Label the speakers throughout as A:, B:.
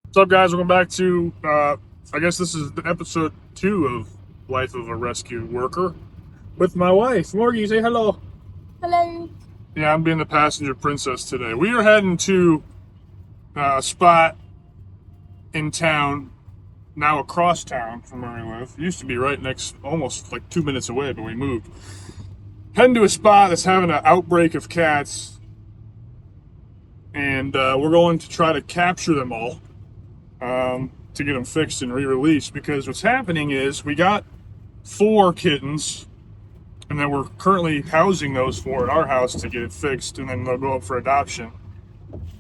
A: What's up, guys? Welcome back to, I guess this is the episode 2 of Life of a Rescue Worker with my wife. Morgan, say hello.
B: Hello.
A: Yeah, I'm being the passenger princess today. We are heading to a spot in town, now across town from where we live. It used to be right next, almost like 2 minutes away, but we moved. Heading to a spot that's having an outbreak of cats, and we're going to try to capture them all. To get them fixed and re-released, because what's happening is we got 4 kittens, and then we're currently housing those 4 at our house to get it fixed, and then they'll go up for adoption.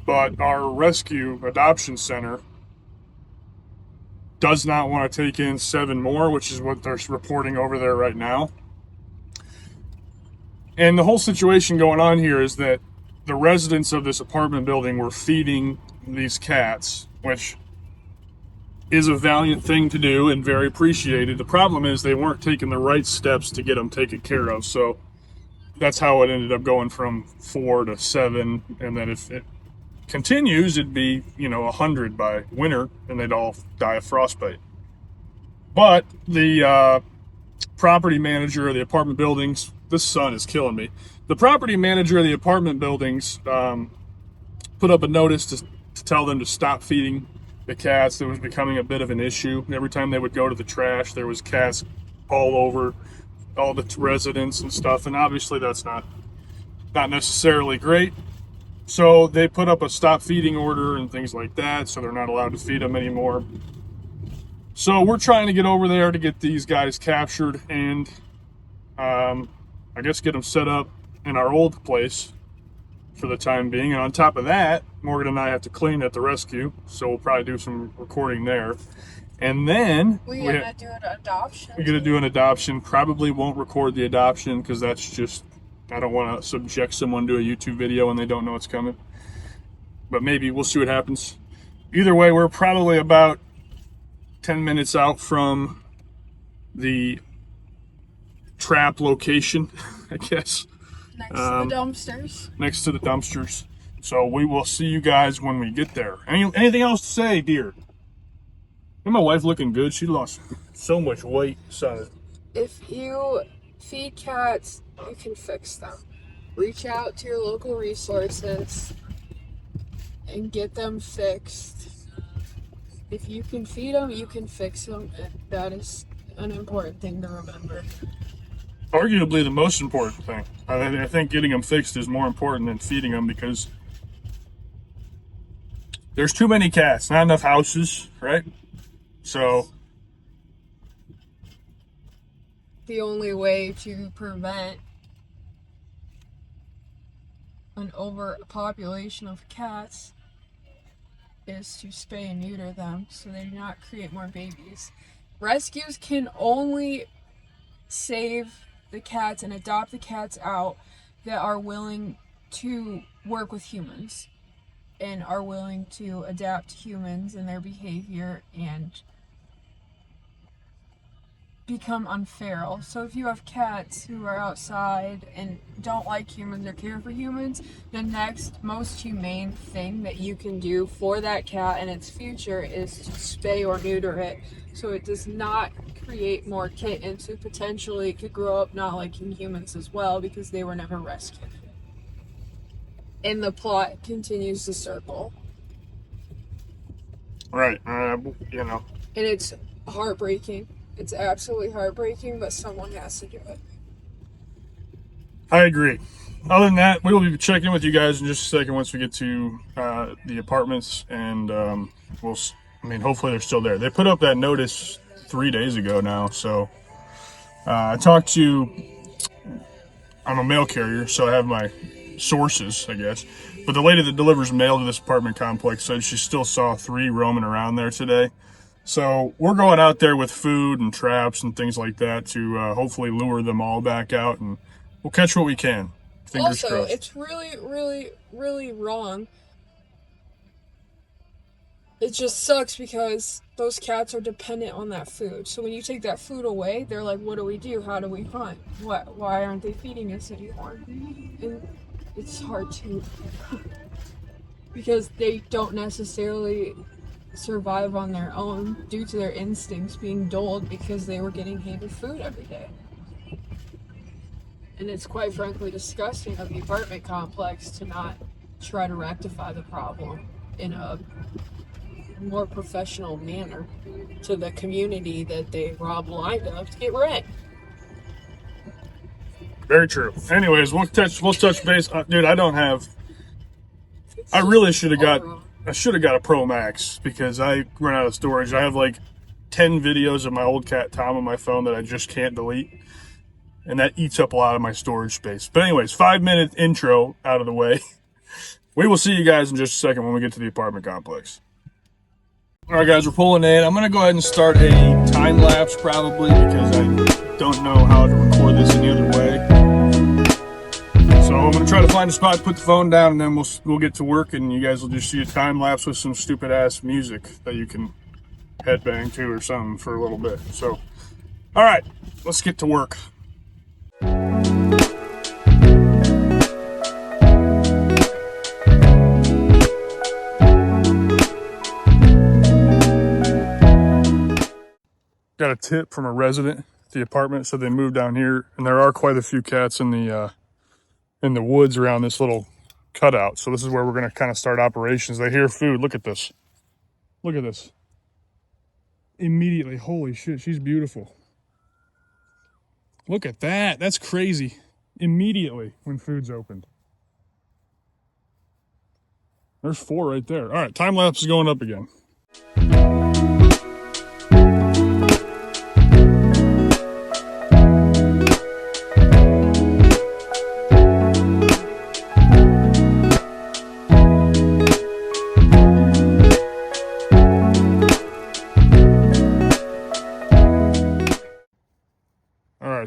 A: But our rescue adoption center does not want to take in 7 more, which is what they're reporting over there right now. And the whole situation going on here is that the residents of this apartment building were feeding these cats, which is a valiant thing to do and very appreciated. The problem is they weren't taking the right steps to get them taken care of. So that's how it ended up going from 4 to 7. And then if it continues, it'd be, 100 by winter, and they'd all die of frostbite. But the property manager of the apartment buildings, this sun is killing me. The property manager of the apartment buildings put up a notice to tell them to stop feeding the cats. It was becoming a bit of an issue. Every time they would go to the trash, there was cats all over all the residents and stuff, and obviously that's not necessarily great. So they put up a stop feeding order and things like that, so they're not allowed to feed them anymore. So we're trying to get over there to get these guys captured and I guess get them set up in our old place for the time being. And on top of that, Morgan and I have to clean at the rescue, so we'll probably do some recording there. And then
B: We're gonna do an adoption.
A: we're gonna do an adoption. Probably won't record the adoption because that's just, I don't want to subject someone to a YouTube video and they don't know it's coming. But maybe we'll see what happens. Either way, we're probably about 10 minutes out from the trap location, I guess.
B: Next to the dumpsters.
A: Next to the dumpsters. So we will see you guys when we get there. Anything else to say, dear? And my wife looking good. She lost so much weight, son.
B: If you feed cats, you can fix them. Reach out to your local resources and get them fixed. If you can feed them, you can fix them. And that is an important thing to remember.
A: Arguably the most important thing. I think getting them fixed is more important than feeding them, because there's too many cats, not enough houses, right? So
B: The only way to prevent an overpopulation of cats is to spay and neuter them so they do not create more babies. Rescues can only save the cats and adopt the cats out that are willing to work with humans and are willing to adapt to humans and their behavior and become unferal. So if you have cats who are outside and don't like humans or care for humans, the next most humane thing that you can do for that cat and its future is to spay or neuter it so it does not create more kittens who potentially could grow up not liking humans as well because they were never rescued. And the plot continues to circle.
A: right,
B: And it's heartbreaking. It's absolutely heartbreaking, but someone has to do it.
A: I agree. Other than that, we will be checking with you guys in just a second once we get to the apartments, and hopefully they're still there. They put up that notice 3 days ago now, so I talked to, I'm a mail carrier, so I have my sources, I guess, but the lady that delivers mail to this apartment complex said she still saw 3 roaming around there today. So we're going out there with food and traps and things like that to hopefully lure them all back out, and we'll catch what we can. Fingers
B: also,
A: crossed.
B: it's really, really, really wrong. It just sucks because those cats are dependent on that food. So when you take that food away, they're like, what do we do? How do we hunt? Why aren't they feeding us anymore? And it's hard to because they don't necessarily survive on their own due to their instincts being dulled because they were getting handed food every day. And it's quite frankly disgusting of the apartment complex to not try to rectify the problem in a more professional manner to the community that they rob blind of to get rent.
A: Very true. Anyways, we'll touch base. Dude, I don't have. I really should have got. I should have got a Pro Max because I run out of storage. I have like 10 videos of my old cat Tom on my phone that I just can't delete, and that eats up a lot of my storage space. But anyways, 5-minute intro out of the way. We will see you guys in just a second when we get to the apartment complex. All right, guys, we're pulling in. I'm gonna go ahead and start a time lapse probably because I don't know how to record this any other way. So I'm gonna try to find a spot, put the phone down, and then we'll get to work, and you guys will just see a time lapse with some stupid ass music that you can headbang to or something for a little bit. So, all right, let's get to work. Got a tip from a resident at the apartment, so they moved down here, and there are quite a few cats in the woods around this little cutout. So this is where we're gonna kind of start operations. They hear food. Look at this. Look at this. Immediately, holy shit, she's beautiful. Look at that. That's crazy. Immediately when food's opened. There's 4 right there. All right, time lapse is going up again.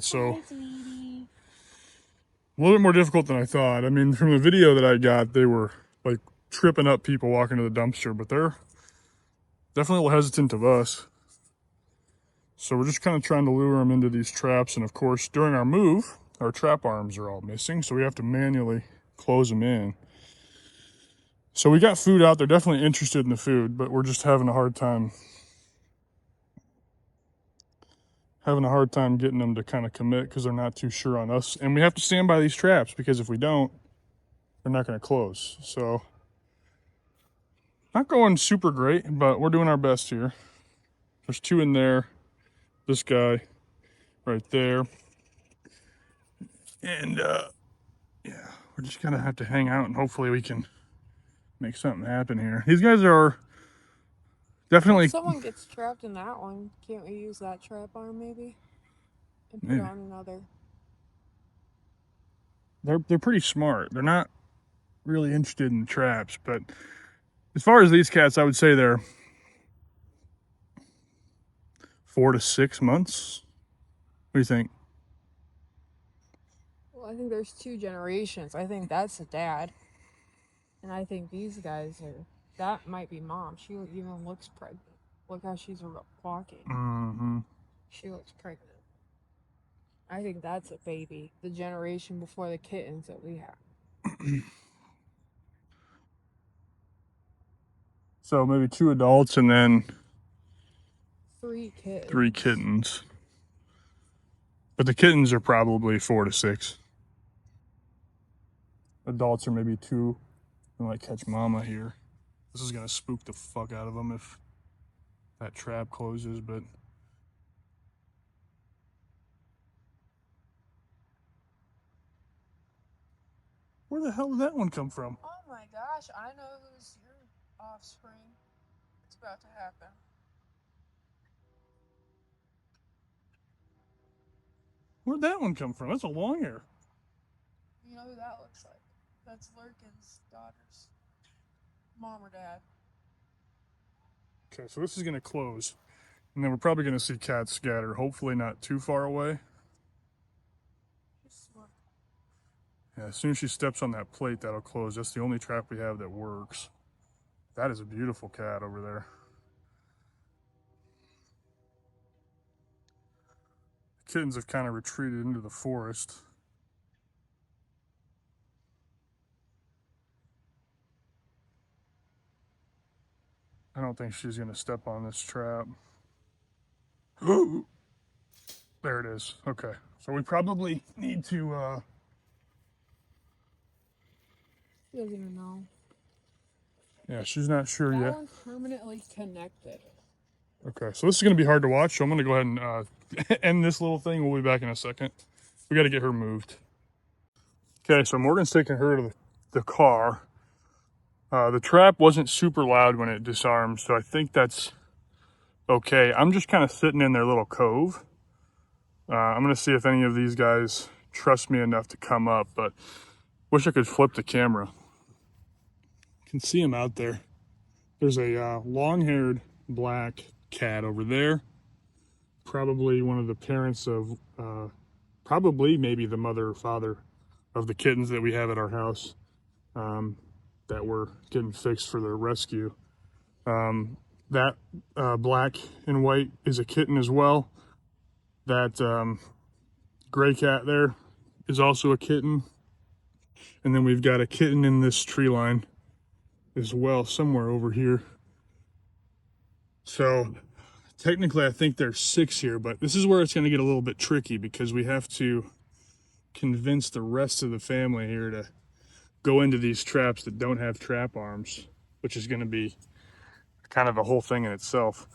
A: So a little bit more difficult than I thought. I mean, from the video that I got, they were like tripping up people walking to the dumpster, but they're definitely a little hesitant of us. So we're just kind of trying to lure them into these traps. And of course, during our move, our trap arms are all missing. So we have to manually close them in. So we got food out. They're definitely interested in the food, but we're just having a hard time getting them to kind of commit because they're not too sure on us. And we have to stand by these traps because if we don't, they're not going to close. So not going super great, but we're doing our best here. There's 2 in there. This guy right there. And yeah, we're just going to have to hang out and hopefully we can make something happen here. These guys are definitely...
B: If someone gets trapped in that one, can't we use that trap arm maybe? And put on another.
A: They're pretty smart. They're not really interested in traps, but as far as these cats, I would say they're 4 to 6 months. What do you think?
B: Well, I think there's 2 generations. I think that's the dad. And I think these guys are... That might be mom. She even looks pregnant. Look how she's walking.
A: Mm-hmm.
B: She looks pregnant. I think that's a baby. The generation before the kittens that we have.
A: So maybe 2 adults and then
B: 3 kittens.
A: 3 kittens. But the kittens are probably 4 to 6. Adults are maybe 2. I might catch mama here. This is gonna spook the fuck out of them if that trap closes, but where the hell did that one come from?
B: Oh my gosh, I know who's your offspring. It's about to happen.
A: Where'd that one come from? That's a long hair.
B: You know who that looks like? That's Lurkin's daughter's mom or dad.
A: Okay, so this is gonna close. And then we're probably gonna see cats scatter, hopefully not too far away. Yeah, as soon as she steps on that plate, that'll close. That's the only trap we have that works. That is a beautiful cat over there. The kittens have kind of retreated into the forest. I don't think she's gonna step on this trap. There it is. Okay. So we probably need to,
B: She doesn't even know.
A: yeah, she's not sure
B: That
A: yet.
B: one's permanently connected.
A: Okay, so this is gonna be hard to watch, so I'm gonna go ahead and end this little thing. We'll be back in a second. We gotta get her moved. Okay, so Morgan's taking her to the car. The trap wasn't super loud when it disarmed, so I think that's okay. I'm just kind of sitting in their little cove. I'm gonna see if any of these guys trust me enough to come up, but wish I could flip the camera. Can see him out there. There's a long-haired black cat over there. Probably one of the parents of, probably maybe the mother or father of the kittens that we have at our house, that were getting fixed for their rescue. That black and white is a kitten as well. That gray cat there is also a kitten. And then we've got a kitten in this tree line as well, somewhere over here. So technically I think there's 6 here, but this is where it's going to get a little bit tricky because we have to convince the rest of the family here to go into these traps that don't have trap arms, which is going to be kind of a whole thing in itself.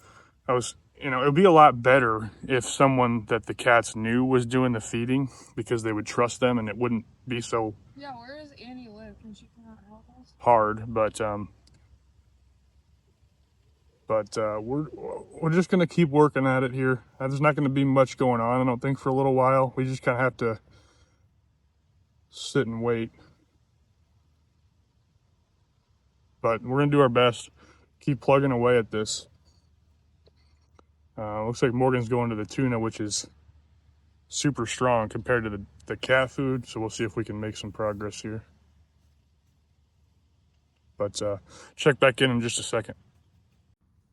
A: It would be a lot better if someone that the cats knew was doing the feeding, because they would trust them and it wouldn't be so
B: Yeah, where does Annie live? Can she come out and help us?
A: hard. But we're just gonna keep working at it here. There's not gonna be much going on, I don't think, for a little while. We just kind of have to sit and wait. But we're gonna do our best. Keep plugging away at this. Looks like Morgan's going to the tuna, which is super strong compared to the cat food. So we'll see if we can make some progress here. But check back in just a second.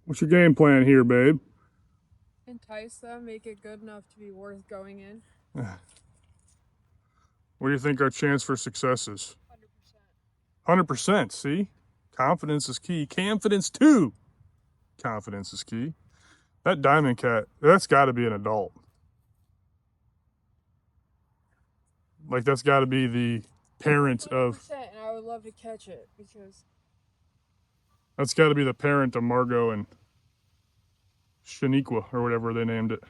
A: What's your game plan here, babe?
B: Entice them, make it good enough to be worth going in.
A: What do you think our chance for success is?
B: 100%.
A: 100%. See? Confidence is key. Confidence too. Confidence is key. That diamond cat, that's got to be an adult. Like, that's got to be the parent of...
B: 100%, and I would love to catch it because...
A: That's got to be the parent of Margot and Shaniqua, or whatever they named it.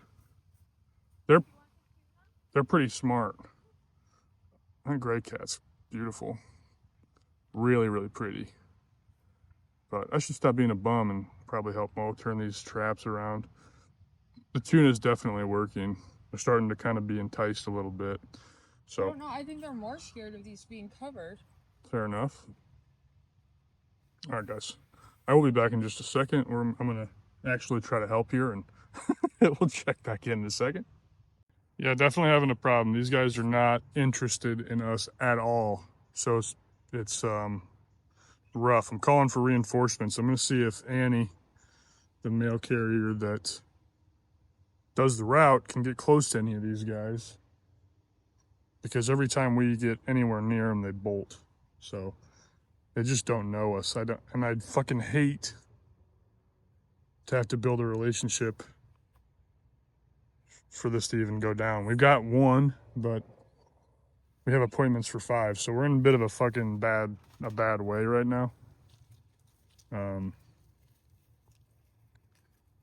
A: They're pretty smart. That gray cat's beautiful. Really, really pretty. But I should stop being a bum and probably help Mo turn these traps around. The tuna's definitely working. They're starting to kind of be enticed a little bit. So
B: I don't know, I think they're more scared of these being covered.
A: fair enough. All right, guys. I will be back in just a second. I'm going to actually try to help here, and we'll check back in a second. Yeah, definitely having a problem. These guys are not interested in us at all. So it's rough. I'm calling for reinforcements. I'm going to see if Annie, the mail carrier that does the route, can get close to any of these guys. Because every time we get anywhere near them, they bolt. So they just don't know us. And I'd fucking hate to have to build a relationship for this to even go down. We've got 1, but we have appointments for 5, so we're in a bit of a fucking bad way right now.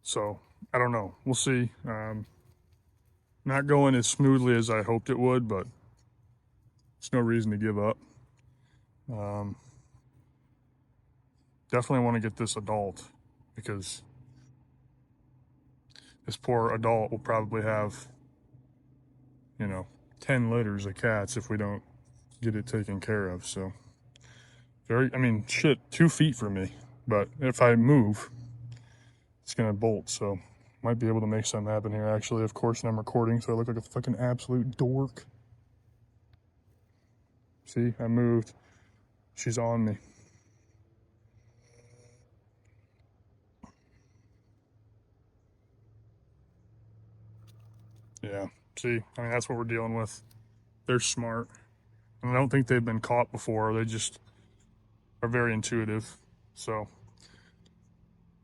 A: So I don't know. We'll see. Not going as smoothly as I hoped it would, but there's no reason to give up. Definitely want to get this adult, because this poor adult will probably have, 10 litters of cats if we don't get it taken care of. So shit, 2 feet from me, but if I move, it's gonna bolt. So might be able to make something happen here, actually. Of course, and I'm recording, so I look like a fucking absolute dork. See, I moved. She's on me. Yeah, see, that's what we're dealing with. They're smart. And I don't think they've been caught before. They just are very intuitive. So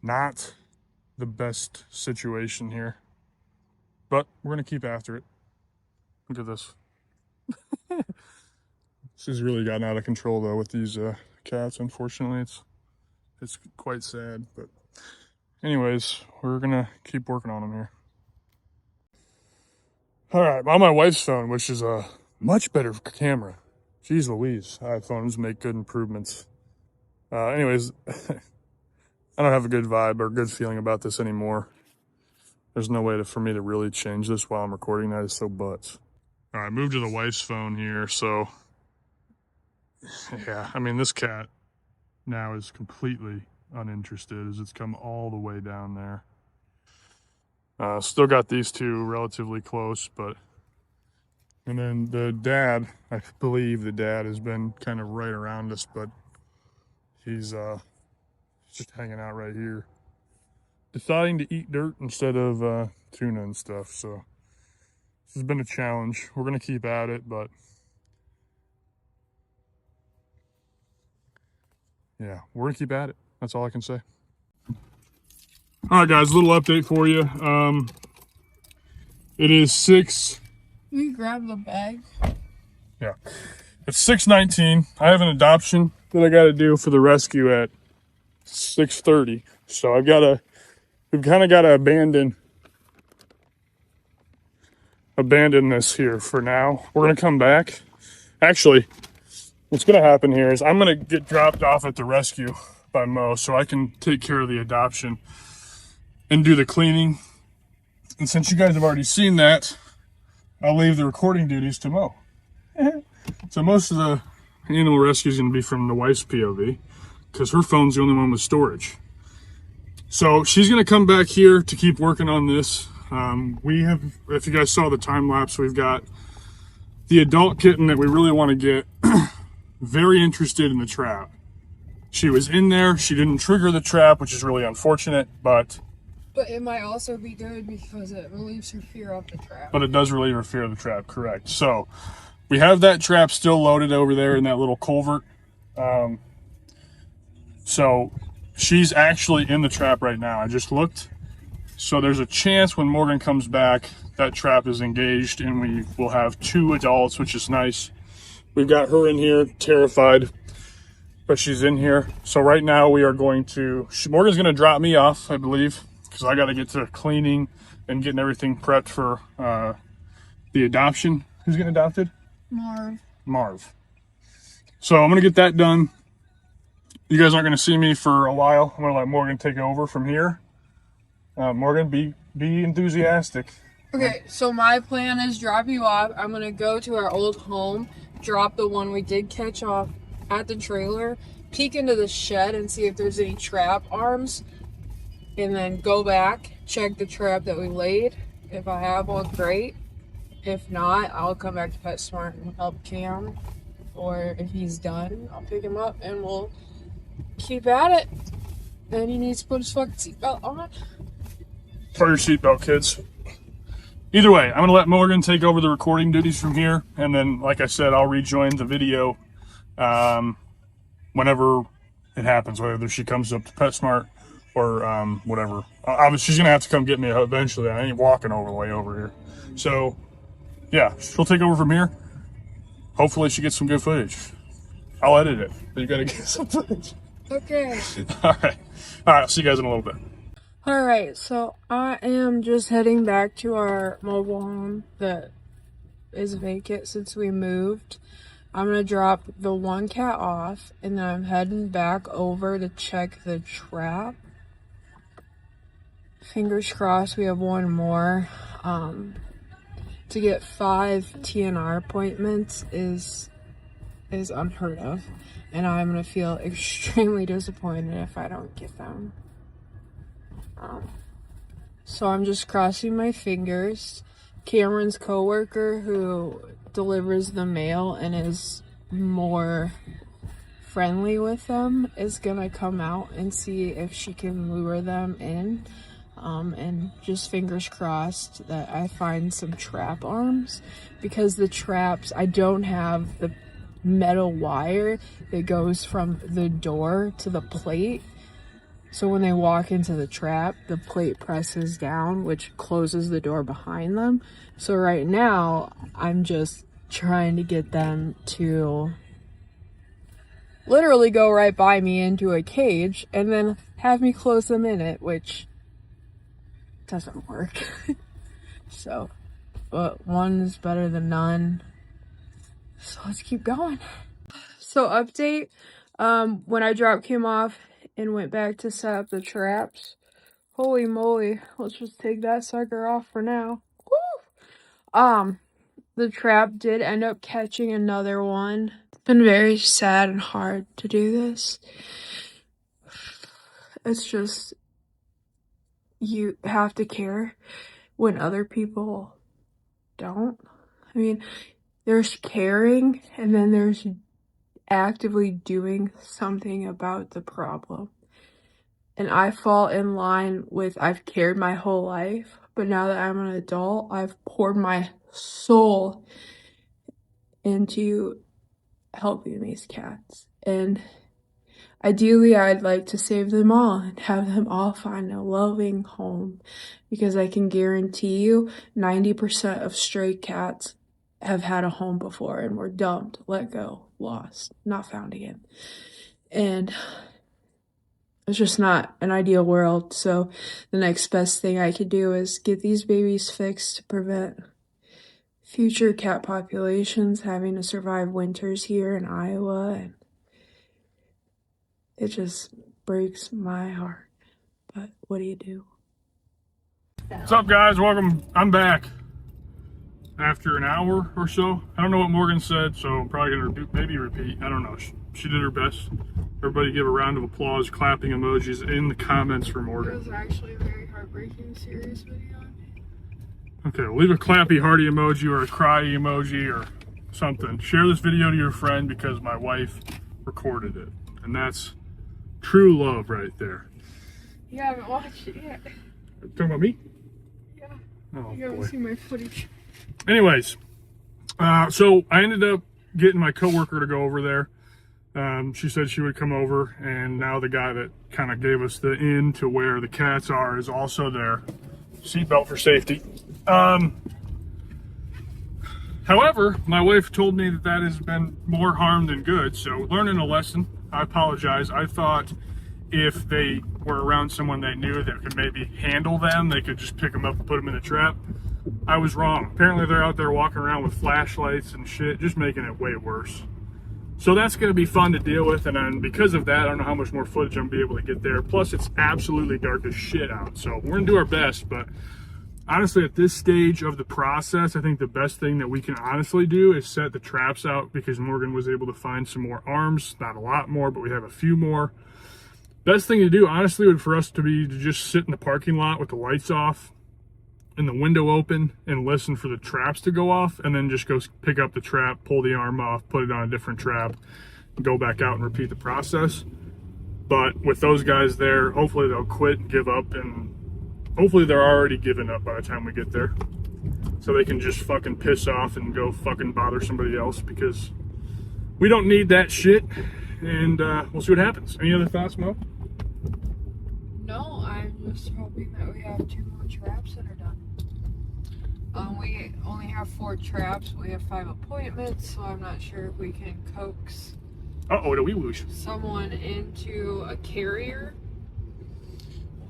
A: Not the best situation here, but we're gonna keep after it. Look at this. This has really gotten out of control though with these cats. Unfortunately, it's quite sad. But anyways, we're gonna keep working on them here. All right, on my wife's phone, which is a much better camera. Jeez Louise, iPhones make good improvements. Anyways, I don't have a good vibe or good feeling about this anymore. There's no way for me to really change this while I'm recording. That is so butts. All right, moved to the wife's phone here. So, yeah, I mean, this cat now is completely uninterested as it's come all the way down there. Still got these two relatively close, and then the dad, I believe the dad has been kind of right around us, but he's just hanging out right here, deciding to eat dirt instead of tuna and stuff. So this has been a challenge. We're gonna keep at it, but yeah, we're gonna keep at it. That's all I can say. All right, guys, a little update for you. It is 6.
B: Can you grab the bag?
A: Yeah, it's 6:19. I have an adoption that I got to do for the rescue at 6:30. So we've kind of got to abandon this here for now. We're gonna come back. Actually, what's gonna happen here is I'm gonna get dropped off at the rescue by Mo, so I can take care of the adoption and do the cleaning. And since you guys have already seen that, I'll leave the recording duties to Mo. So most of the animal rescue is going to be from the wife's POV because her phone's the only one with storage. So she's going to come back here to keep working on this. We have, if you guys saw the time lapse, we've got the adult kitten that we really want to get very interested in the trap. She was in there. She didn't trigger the trap, which is really unfortunate, but
B: it might also be good because it relieves her fear of the trap.
A: But it does relieve her fear of the trap, correct. So we have that trap still loaded over there in that little culvert. So she's actually in the trap right now. I just looked. So there's a chance when Morgan comes back, that trap is engaged and we will have 2 adults, which is nice. We've got her in here, terrified, but she's in here. So right now we are Morgan's going to drop me off, I believe, because I got to get to cleaning and getting everything prepped for the adoption. Who's getting adopted? Marv. So I'm going to get that done. You guys aren't going to see me for a while. I'm going to let Morgan take over from here. Morgan, be enthusiastic.
B: Okay, so my plan is drop you off. I'm going to go to our old home, drop the one we did catch off at the trailer, peek into the shed and see if there's any trap arms, and then go back, check the trap that we laid. If I have one, great. If not, I'll come back to PetSmart and help Cam. Or if he's done, I'll pick him up and we'll keep at it. And he needs to put his fucking seatbelt on.
A: Put your seatbelt, kids. Either way, I'm going to let Morgan take over the recording duties from here. And then, like I said, I'll rejoin the video whenever it happens, whether she comes up to PetSmart or whatever. She's going to have to come get me eventually. I ain't walking all the way over here. So, yeah, she'll take over from here. Hopefully she gets some good footage. I'll edit it, but you got to get some footage.
B: Okay.
A: All right. I'll see you guys in a little bit.
B: Alright, so I am just heading back to our mobile home that is vacant since we moved. I'm going to drop the one cat off, and then I'm heading back over to check the trap. Fingers crossed we have one more. To get 5 TNR appointments is unheard of, and I'm going to feel extremely disappointed if I don't get them. So I'm just crossing my fingers. Cameron's coworker, who delivers the mail and is more friendly with them, is gonna come out and see if she can lure them in. And just fingers crossed that I find some trap arms, because the traps, I don't have the metal wire that goes from the door to the plate. So when they walk into the trap, the plate presses down, which closes the door behind them. So right now, I'm just trying to get them to literally go right by me into a cage and then have me close them in it, which doesn't work. So, but one's better than none. So let's keep going. So update, when I drop came off and went back to set up the traps, holy moly, let's just take that sucker off for now. Woo! The trap did end up catching another one. It's been very sad and hard to do this. It's just, you have to care when other people don't. I mean, there's caring and then there's actively doing something about the problem. And I fall in line with, I've cared my whole life, but now that I'm an adult, I've poured my soul into helping these cats. And ideally, I'd like to save them all and have them all find a loving home, because I can guarantee you 90% of stray cats have had a home before and were dumped, let go, lost, not found again. And it's just not an ideal world. So the next best thing I could do is get these babies fixed to prevent future cat populations having to survive winters here in Iowa. And it just breaks my heart. But what do you do?
A: What's up, guys? Welcome. I'm back after an hour or so. I don't know what Morgan said, so I'm probably going to maybe repeat. I don't know. She did her best. Everybody give a round of applause, clapping emojis in the comments for Morgan.
B: It was actually a very heartbreaking, serious video.
A: Okay, well, leave a clappy hearty emoji or a cryy emoji or something. Share this video to your friend because my wife recorded it. And that's true love right there.
B: You haven't watched it yet.
A: Talking about me?
B: Yeah.
A: Oh,
B: You haven't
A: boy.
B: seen my footage.
A: Anyways, so I ended up getting my coworker to go over there. She said she would come over, and now the guy that kind of gave us the in to where the cats are is also there. Seatbelt for safety. However, my wife told me that that has been more harm than good, so learning a lesson. I apologize. I thought if they were around someone they knew that could maybe handle them, they could just pick them up and put them in a trap. I was wrong. Apparently they're out there walking around with flashlights and shit, just making it way worse. So that's going to be fun to deal with, and then because of that, I don't know how much more footage I'm going to be able to get there. Plus, it's absolutely dark as shit out, so we're going to do our best. But honestly, at this stage of the process, I think the best thing that we can honestly do is set the traps out, because Morgan was able to find some more arms. Not a lot more, but we have a few more. Best thing to do, honestly, would for us to be to just sit in the parking lot with the lights off and the window open and listen for the traps to go off, and then just go pick up the trap, pull the arm off, put it on a different trap, go back out and repeat the process. But with those guys there, hopefully they'll quit and give up, and hopefully they're already giving up by the time we get there, so they can just fucking piss off and go fucking bother somebody else, because we don't need that shit. And we'll see what happens. Any other thoughts, Mo?
B: No, I'm just hoping that we have 2 more traps that are done. We only have 4 traps. We have 5 appointments, so I'm not sure if we can coax
A: Uh-oh, do we lose?
B: someone into a carrier,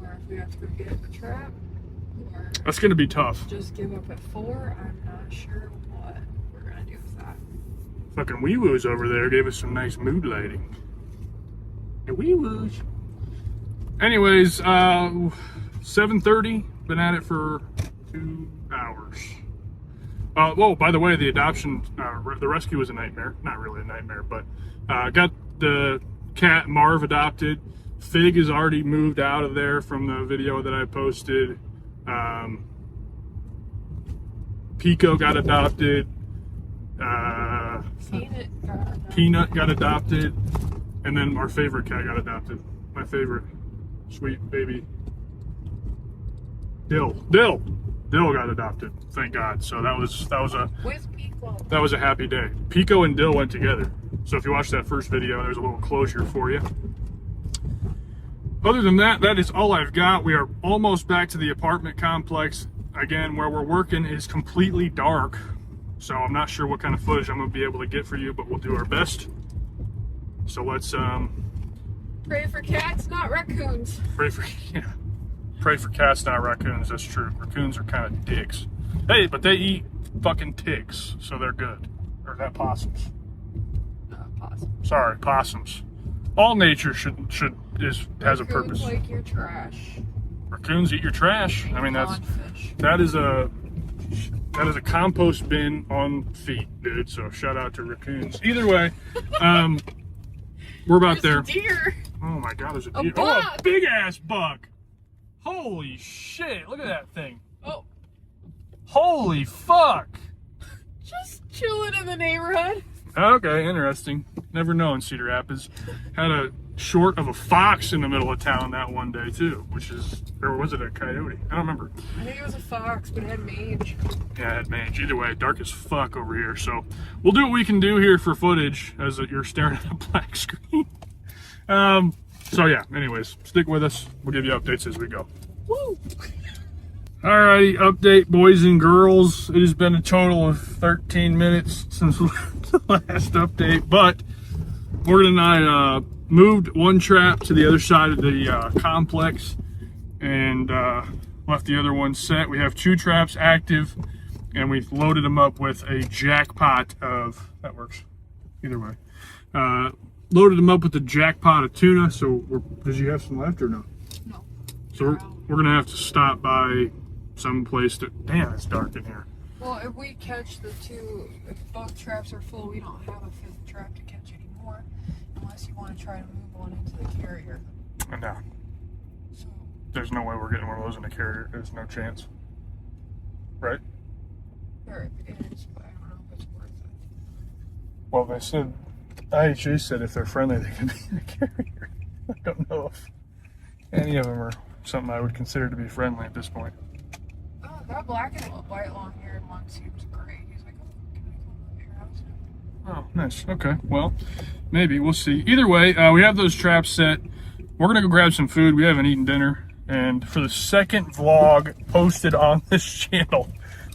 B: or if we have to go get a trap, or
A: That's going to be tough.
B: just give up at 4. I'm not sure what we're gonna do with that.
A: Fucking wee-woos over there gave us some nice mood lighting. The wee-woos. Anyways, 7:30. Been at it for 2 hours. Whoa, by the way, the adoption, the rescue was a nightmare. Not really a nightmare, but got the cat Marv adopted. Fig is already moved out of there from the video that I posted. Pico got adopted. Peanut got adopted. And then our favorite cat got adopted. My favorite sweet baby. Dill got adopted, thank God. So that was a happy day. Pico and Dill went together. So if you watch that first video, there's a little closure for you. other than that, that is all I've got. We are almost back to the apartment complex. Again, where we're working is completely dark, so I'm not sure what kind of footage I'm going to be able to get for you, but we'll do our best. So let's
B: pray for cats, not raccoons.
A: pray for cats, not raccoons. That's true. Raccoons are kind of dicks. Hey, but they eat fucking ticks, so they're good. Or is that possums?
B: Possums.
A: Sorry, possums. All nature has a purpose.
B: Raccoons like your trash.
A: Raccoons eat your trash. I mean, that is a compost bin on feet, dude. So shout out to raccoons. Either way, we're about there.
B: There's a deer.
A: Oh my God, there's a
B: A
A: deer.
B: bug.
A: Oh, a big ass bug. Holy shit! Look at that thing.
B: Oh,
A: Holy fuck.
B: just chilling in the neighborhood.
A: Okay, interesting. Never known Cedar Rapids had a short of a fox in the middle of town that one day too, or was it a coyote? I don't remember.
B: I think it was a fox, but it had mange.
A: Yeah, it had mange. Either way, dark as fuck over here. So we'll do what we can do here for footage as you're staring at a black screen. So yeah, anyways, stick with us. We'll give you updates as we go.
B: Woo!
A: Alrighty, update, boys and girls. It has been a total of 13 minutes since the last update, but Morgan and I moved one trap to the other side of the complex and left the other one set. We have 2 traps active, and we've loaded them up with a jackpot of, that works, either way. Loaded them up with a jackpot of tuna, so did you have some left or no?
B: No.
A: So we're gonna have to stop by some place to, damn, it's dark in here.
B: Well, if we catch if both traps are full, we don't have a 5th trap to catch anymore, unless you want to try to move one into the carrier.
A: No,
B: So,
A: there's no way we're getting one of those in the carrier. There's no chance. Right?
B: there it is, but I don't know if it's worth it.
A: Well, they said, IHA said if they're friendly, they can be in the carrier. I don't know if any of them are something I would consider to be friendly at this point.
B: Oh, that black and white long-haired one seems great. He's like, oh, can I come over to your house now?
A: Oh, nice. Okay. Well, maybe. We'll see. Either way, we have those traps set. We're going to go grab some food. We haven't eaten dinner. And for the second vlog posted on this channel,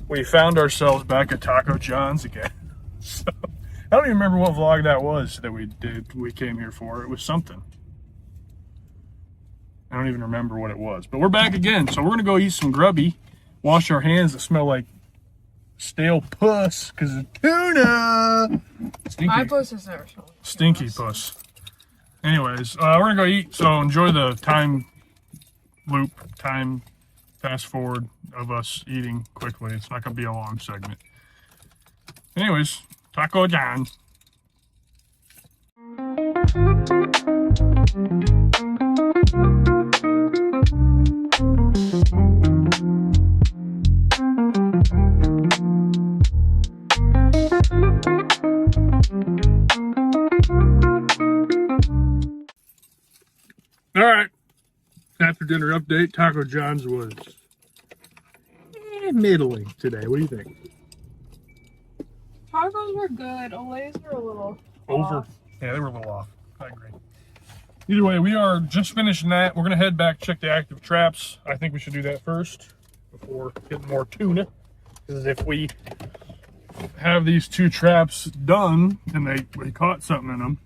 A: we found ourselves back at Taco John's again. So, I don't even remember what vlog that was that we came here for. It was something. I don't even remember what it was. But we're back again. So we're going to go eat some grubby, wash our hands that smell like stale puss because of tuna. Stinky.
B: My puss is there.
A: Stinky puss. Anyways, we're going to go eat. So enjoy the time fast forward of us eating quickly. It's not going to be a long segment. Anyways, Taco John. All right. After dinner update, Taco John's was middling today. What do you think?
B: Tacos were good. Olays were a little
A: Over.
B: off.
A: Yeah, they were a little off. I agree. Either way, we are just finishing that. We're going to head back, check the active traps. I think we should do that first before getting more tuna. Because if we have these 2 traps done and we caught something in them,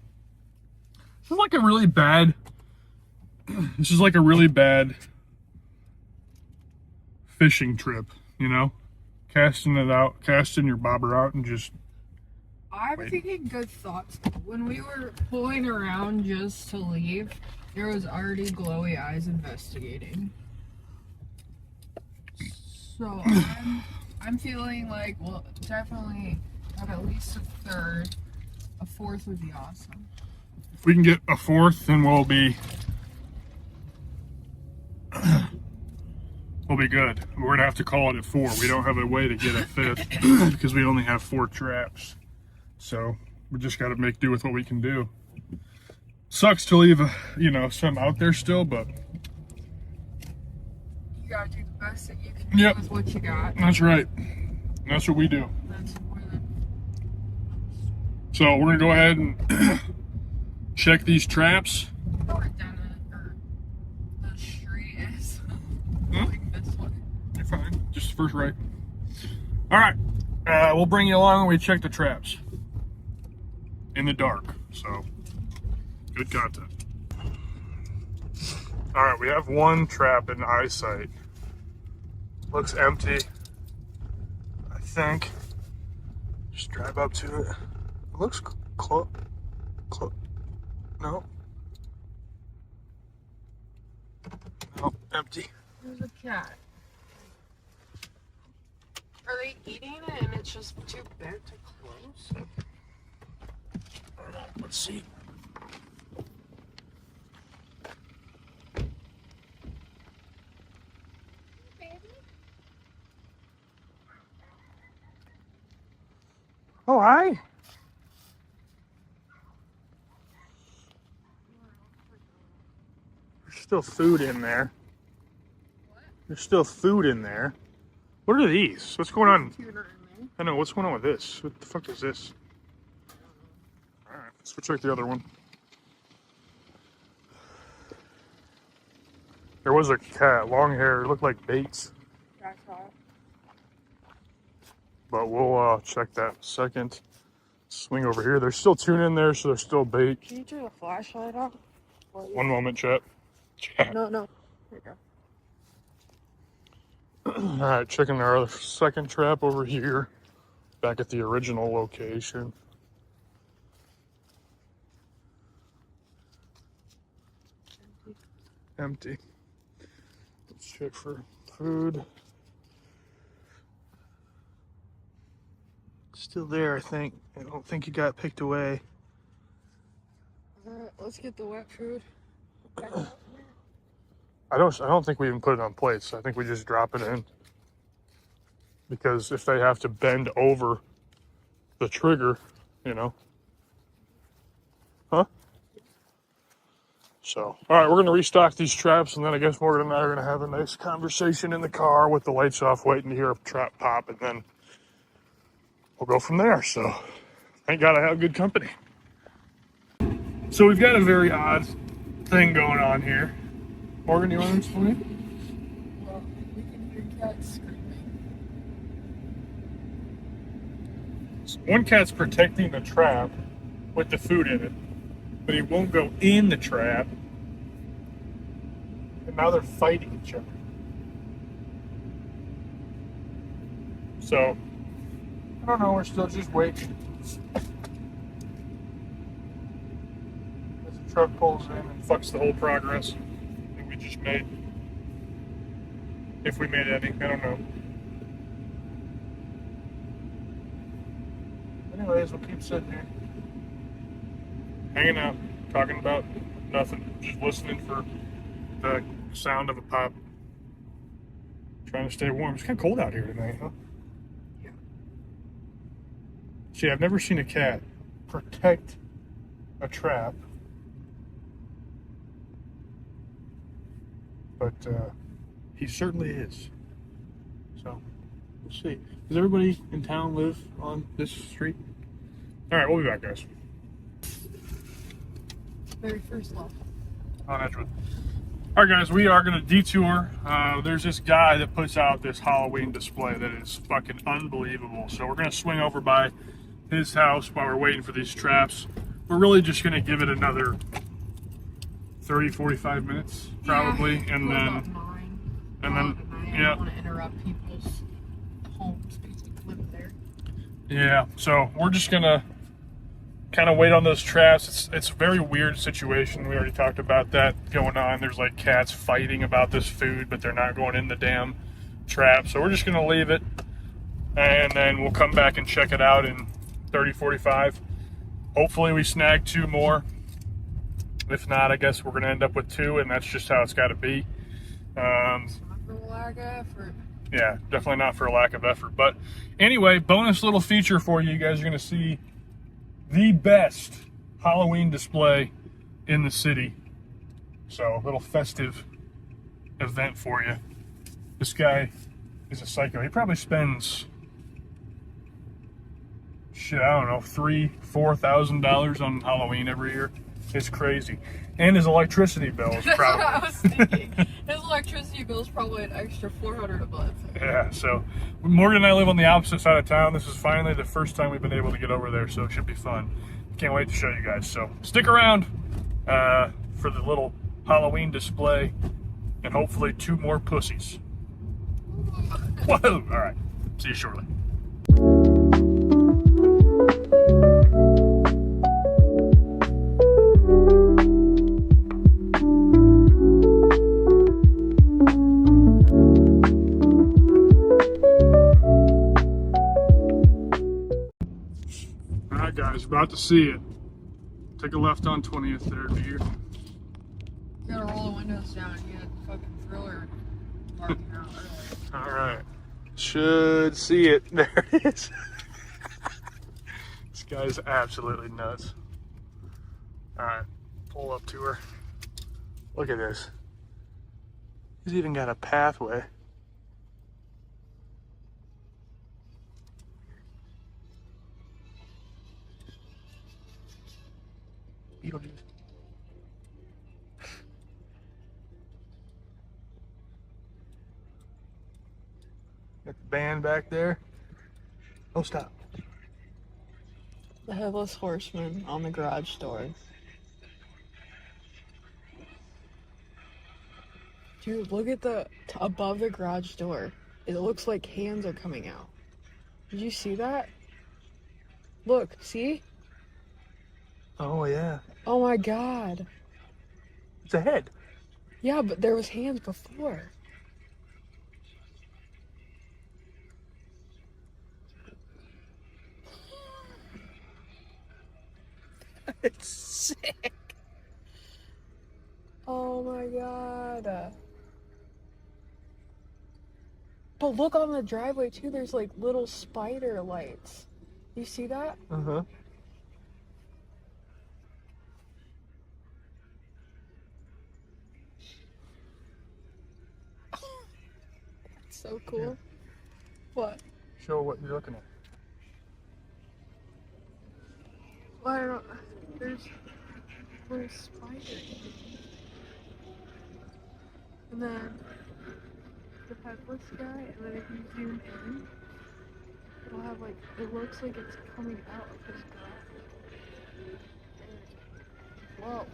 A: this is like a really bad fishing trip, you know? Casting your bobber out and just...
B: I'm thinking good thoughts. When we were pulling around just to leave, there was already glowy eyes investigating. So I'm feeling like we'll definitely have at least a 3rd. A 4th would be awesome.
A: If we can get a 4th, then we'll be good. We're gonna have to call it at 4. We don't have a way to get a 5th because we only have 4 traps. So we just got to make do with what we can do. Sucks to leave, some out there still, but
B: you gotta do the best that you can do with what you got.
A: That's right. That's what we do.
B: That's more than...
A: So we're gonna go ahead and check these traps. first right. All right, we'll bring you along when we check the traps in the dark. So, good content. All right, we have one trap in eyesight. Looks empty, I think. Just drive up to it. It looks close. No. No, empty.
B: There's a cat. Are they eating it and it's just too big to close?
A: Let's see. Oh, hi. There's still food in there.
B: What?
A: There's still food in there. What are these? What's going on?
B: Tuna in there.
A: I know, what's going on with this? What the fuck is this? Alright, let's go check the other one. There was a cat, long hair, it looked like Bates.
B: That's all.
A: But we'll check that in a second. Swing over here. There's still tuna in there, so there's still bait.
B: Can you turn the flashlight off?
A: One moment, chat. Chat.
B: No. There you go.
A: Alright, checking our other second trap over here. Back at the original location. Empty. Let's check for food. Still there, I think. I don't think it got picked away.
B: Alright, let's get the wet food.
A: I don't think we even put it on plates. I think we just drop it in. Because if they have to bend over the trigger, you know. Huh? So, all right, we're going to restock these traps, and then I guess Morgan and I are going to have a nice conversation in the car with the lights off, waiting to hear a trap pop, and then we'll go from there. So, thank God I have good company. So, we've got a very odd thing going on here. Morgan, you want to explain?
B: Well, we can hear cats screaming.
A: So one cat's protecting the trap with the food in it, but he won't go in the trap. And now they're fighting each other. So, I don't know, we're still just waiting. As the truck pulls in and fucks the whole progress that we just made. If we made any, I don't know. Anyways, we'll keep sitting here. Hanging out, talking about nothing. Just listening for the sound of a pop. Trying to stay warm. It's kind of cold out here tonight, huh?
B: Yeah.
A: See, I've never seen a cat protect a trap. But he certainly is. So, we'll see. Does everybody in town live on this street? All right, we'll be back, guys.
B: Very first love.
A: On Edgewood. All right, guys, we are going to detour. There's this guy that puts out this Halloween display that is fucking unbelievable. So we're going to swing over by his house while we're waiting for these traps. We're really just going to give it another 30, 45 minutes, probably.
B: Yeah,
A: and then,
B: I
A: yeah.
B: don't want to interrupt people's homes because we live there.
A: Yeah, so we're just going to kind of wait on those traps. It's a very weird situation. We already talked about that going on. There's like cats fighting about this food, but they're not going in the damn trap. So we're just going to leave it, and then we'll come back and check it out in 30, 45. Hopefully we snag 2 more. If not, I guess we're going to end up with 2, and that's just how it's got to be.
B: It's not for lack of effort.
A: Yeah, definitely not for a lack of effort. But anyway, bonus little feature for you. You guys are going to see the best Halloween display in the city. So, a little festive event for you. This guy is a psycho. He probably spends, shit, I don't know, $3,000-$4,000 on Halloween every year. It's crazy. And his electricity bill is
B: That's what
A: probably.
B: I was thinking. His electricity bill is probably an extra $400 a month.
A: Yeah, so Morgan and I live on the opposite side of town. This is finally the first time we've been able to get over there, so it should be fun. Can't wait to show you guys. So stick around for the little Halloween display and hopefully 2 more pussies. Whoa! All right, see you shortly. All right, guys, about to see it. Take a left on 20th there, dear.
B: You gotta roll the windows down and get the fucking thriller barking out early.
A: All right. Should see it. There it is. This guy's absolutely nuts. All right, pull up to her. Look at this. He's even got a pathway. Beetlejuice. Got the band back there. Oh, stop.
B: The Headless Horseman on the garage door. Dude, look at the above the garage door. It looks like hands are coming out. Did you see that? Look, see?
A: Oh, yeah.
B: Oh my god.
A: It's a head.
B: Yeah, but there was hands before. It's sick. Oh my god. But look on the driveway too, there's like little spider lights. You see that?
A: Uh-huh.
B: It's so cool. Yeah. What?
A: Show what you're looking at.
B: Well, I don't know. There's little spiders. And then the headless guy, and then if you zoom in, it'll have like, it looks like it's coming out of his garage. Whoa.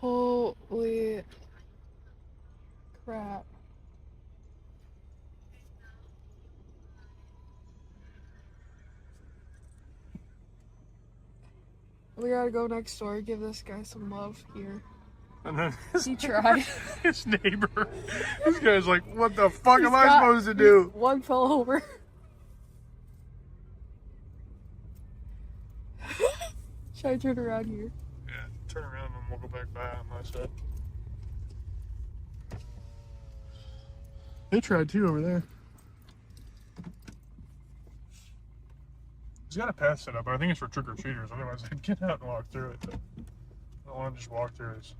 B: Holy crap. We gotta go next door, give this guy some love here.
A: And then
B: He tried.
A: his neighbor. This guy's like, what the fuck am I supposed to do?
B: One fell over. Should I turn around here?
A: Yeah, turn around and we'll go back by on my side. They tried too over there. He's got a path set up, but I think it's for trick-or-treaters. Otherwise, I'd get out and walk through it. But I don't want to just walk through this.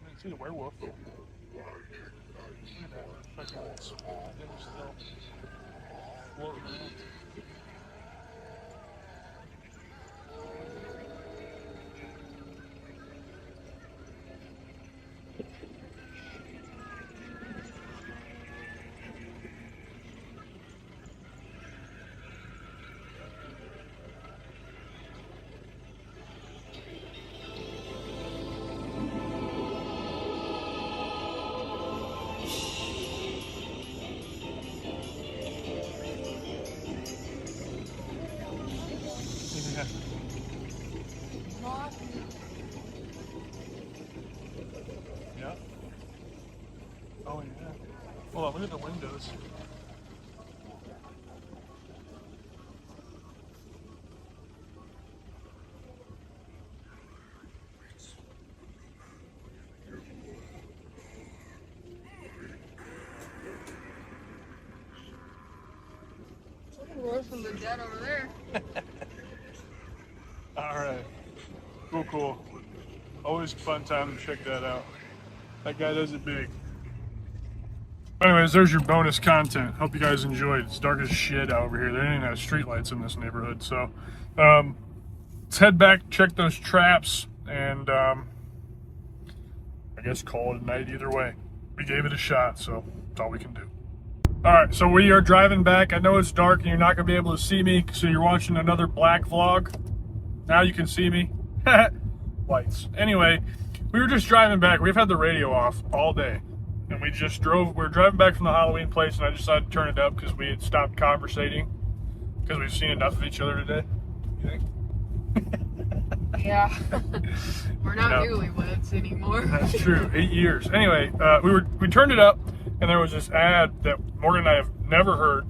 A: I see the werewolf. Look at that fucking thing still floating around. Yeah. Oh yeah. Hold on, look at the windows.
B: worse than the dead over there.
A: All right. Cool, cool. Always a fun time to check that out. That guy does it big. Anyways, there's your bonus content. Hope you guys enjoyed. It's dark as shit out over here. There ain't even have streetlights in this neighborhood. So, let's head back, check those traps, and I guess call it a night either way. We gave it a shot, so that's all we can do. All right, so we are driving back. I know it's dark and you're not gonna be able to see me, so you're watching another black vlog. Now you can see me. Lights. Anyway, we were just driving back. We've had the radio off all day. And we were driving back from the Halloween place, and I decided to turn it up because we had stopped conversating because we've seen enough of each other today. You think?
B: Yeah. We're not newlyweds anymore.
A: That's true. 8 years. Anyway, we turned it up, and there was this ad that Morgan and I have never heard,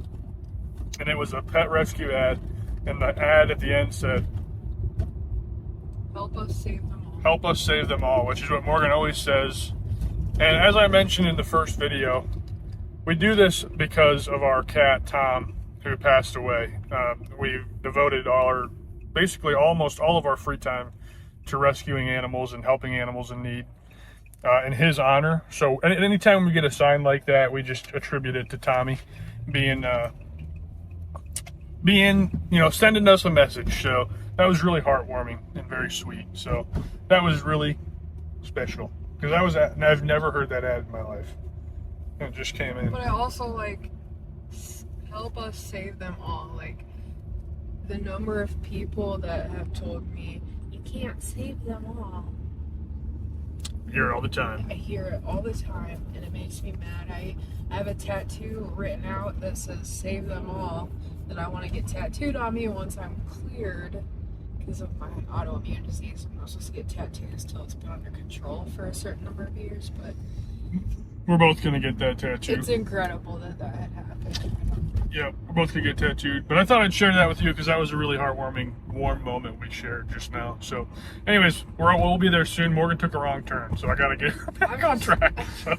A: and it was a pet rescue ad, and the ad at the end said,
B: "Help us save them all."
A: Help us save them all, which is what Morgan always says. And as I mentioned in the first video, we do this because of our cat, Tom, who passed away. We've devoted basically almost all of our free time to rescuing animals and helping animals in need in his honor. So anytime we get a sign like that, we just attribute it to Tommy being, sending us a message. So that was really heartwarming and very sweet. So that was really special. Because I've never heard that ad in my life. And it just came in.
B: But I also help us save them all. Like, the number of people that have told me, you can't save them all.
A: I hear it all the time.
B: I hear it all the time, and it makes me mad. I have a tattoo written out that says save them all, that I want to get tattooed on me once I'm cleared. Because of my autoimmune disease, I'm not supposed to get tattoos till it's been under control for a certain number of years, but
A: we're both gonna get that tattoo.
B: it's incredible that had happened.
A: Yeah, we're both gonna get tattooed. But I thought I'd share that with you because that was a really heartwarming, warm moment we shared just now. So, anyways, we'll be there soon. Morgan took a wrong turn, so I gotta get her back on track. So.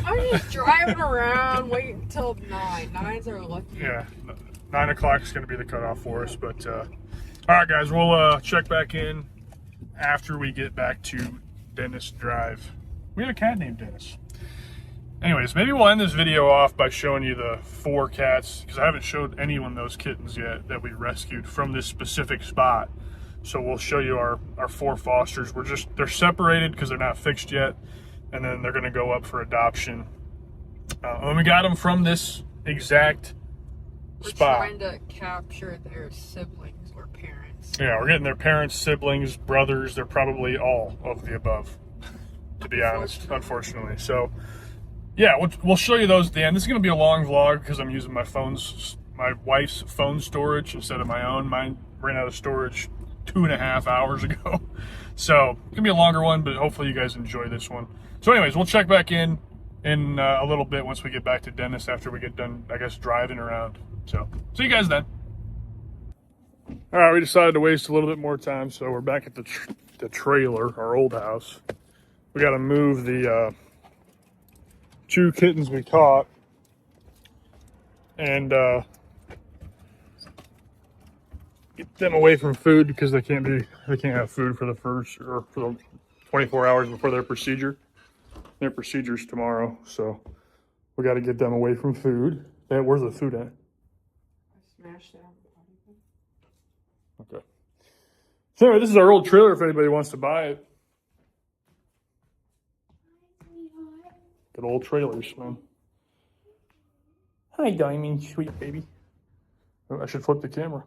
B: I'm just driving around waiting until 9. 9s are lucky.
A: Yeah, 9 o'clock is gonna be the cutoff for us, but. All right, guys, we'll check back in after we get back to Dennis Drive. We had a cat named Dennis. Anyways, maybe we'll end this video off by showing you the 4 cats, because I haven't showed anyone those kittens yet that we rescued from this specific spot. So we'll show you our 4 fosters. They're separated because they're not fixed yet, and then they're gonna go up for adoption. And we got them from this exact spot.
B: We're trying to capture their siblings or parents.
A: Yeah, we're getting their parents, siblings, brothers. They're probably all of the above, to be honest, unfortunately. So, yeah, we'll show you those at the end. This is going to be a long vlog because I'm using my wife's phone storage instead of my own. Mine ran out of storage 2.5 hours ago. So, it's going to be a longer one, but hopefully you guys enjoy this one. So anyways, we'll check back in a little bit once we get back to Dennis after we get done, I guess, driving around. So, see you guys then. All right, we decided to waste a little bit more time, so we're back at the trailer, our old house. We got to move the 2 kittens we caught, and get them away from food because they can't have food for the 24 hours before their procedure. Their procedure's tomorrow, so we got to get them away from food. Where's the food at?
B: I smashed it.
A: Okay. So anyway, this is our old trailer if anybody wants to buy it. Good old trailers, man. Hi, Diamond, sweet baby. Oh, I should flip the camera.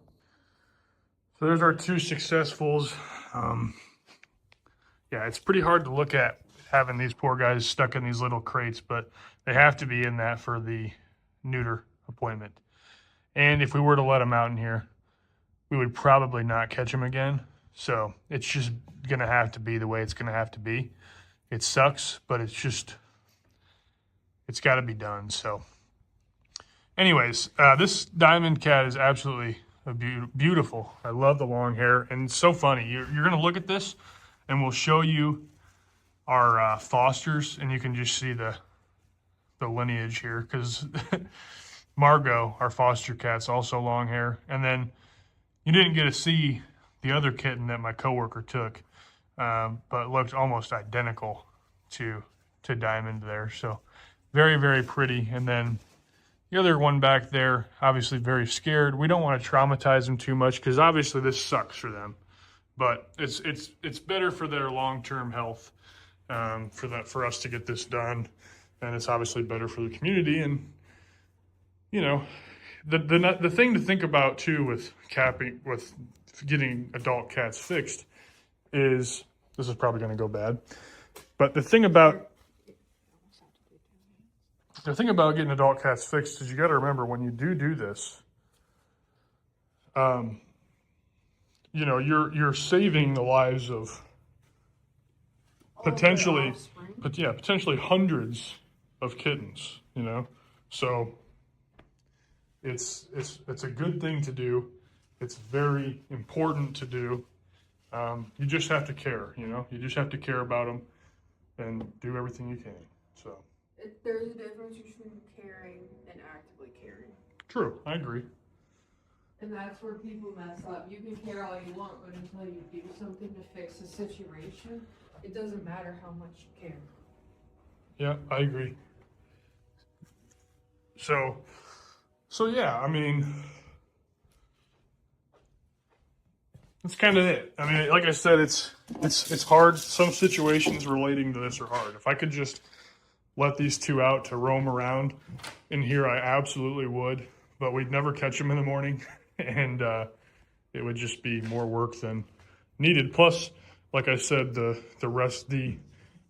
A: So there's our 2 successfuls. Yeah, it's pretty hard to look at having these poor guys stuck in these little crates, but they have to be in that for the neuter appointment. And if we were to let them out in here, we would probably not catch them again. So it's just gonna have to be the way it's gonna have to be. It sucks, but it's gotta be done. So anyways, this diamond cat is absolutely beautiful. I love the long hair, and it's so funny. You're gonna look at this and we'll show you our fosters, and you can just see the lineage here, because Margot, our foster cat's also long hair. And then you didn't get to see the other kitten that my coworker took, but looked almost identical to Diamond there. So very, very pretty. And then the other one back there, obviously very scared. We don't want to traumatize them too much because obviously this sucks for them, but it's better for their long-term health, for us to get this done, and it's obviously better for the community. And you know, the thing to think about too with getting adult cats fixed is, this is probably going to go bad, but the thing about getting adult cats fixed is you got to remember when you do this, you know, you're saving the lives of potentially hundreds of kittens, you know. So it's a good thing to do. It's very important to do. You just have to care, you know. You just have to care about them and do everything you can. So
B: there's a difference between caring and actively caring.
A: True, I agree.
B: And that's where people mess up. You can care all you want, but until you do something to fix the situation, it doesn't matter how much you care.
A: Yeah, I agree. So yeah, I mean, that's kind of it. I mean, like I said, it's hard. Some situations relating to this are hard. If I could just let these two out to roam around in here, I absolutely would. But we'd never catch them in the morning, and it would just be more work than needed. Plus, like I said, the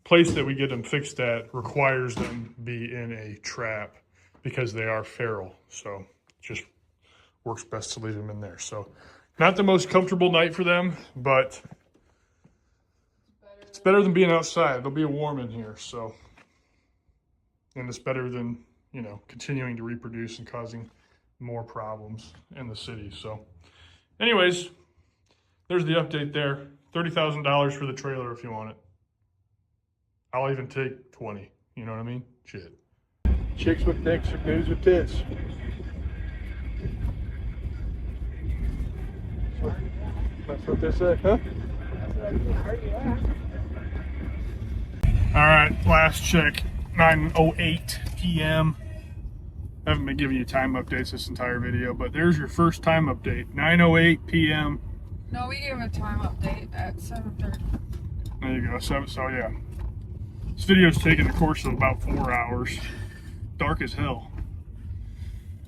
A: place that we get them fixed at requires them be in a trap because they are feral. So it just works best to leave them in there. So not the most comfortable night for them, but it's better than being outside. It'll be warm in here. So, and it's better than, you know, continuing to reproduce and causing more problems in the city. So anyways, there's the update there. $30,000 for the trailer if you want it. I'll even take 20. You know what I mean? Shit. Chicks with dicks, dudes with tits. That's what they say, huh? All right, last check, 9:08 p.m. I haven't been giving you time updates this entire video, but there's your first time update, 9:08 p.m.
B: No, we gave a time update at 7:30.
A: There you go. So yeah, this video's taken a course of about 4 hours. Dark as hell.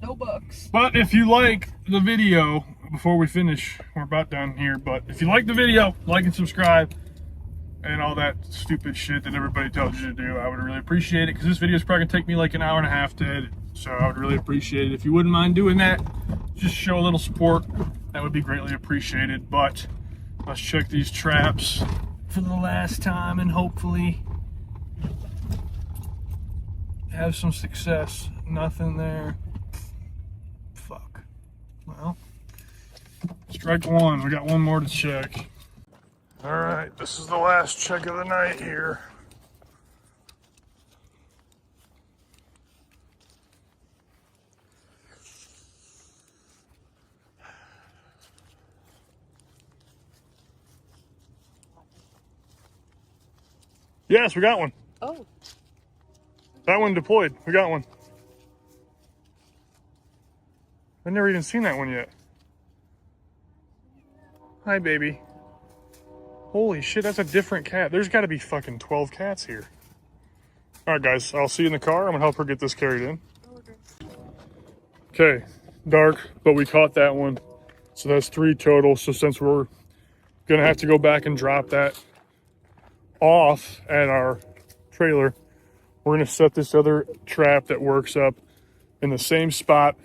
B: No bugs.
A: But if you like the video, before we finish, we're about done here, but if you like the video, like and subscribe and all that stupid shit that everybody tells you to do, I would really appreciate it, because this video is probably gonna take me like an hour and a half to edit. So I would really appreciate it if you wouldn't mind doing that. Just show a little support. That would be greatly appreciated. But let's check these traps for the last time and hopefully have some success. Nothing there. Fuck. Well, strike one. We got one more to check. All right, this is the last check of the night here. Yes, we got one.
B: Oh.
A: That one deployed. We got one. I've never even seen that one yet. Hi, baby. Holy shit, that's a different cat. There's got to be fucking 12 cats here. All right, guys, I'll see you in the car. I'm going to help her get this carried in. Okay, dark, but we caught that one. So that's 3 total. So since we're going to have to go back and drop that off at our trailer, we're going to set this other trap that works up in the same spot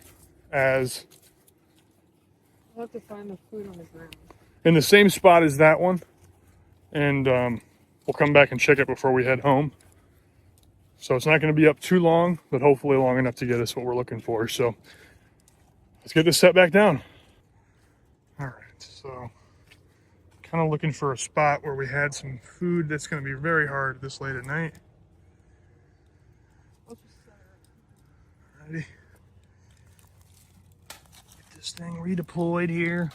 A: as...
B: We'll have to find the food on the ground.
A: In the same spot as that one. And we'll come back and check it before we head home. So it's not going to be up too long, but hopefully long enough to get us what we're looking for. So let's get this set back down. All right, so kind of looking for a spot where we had some food. That's going to be very hard this late at night. Alrighty. this thing redeployed here.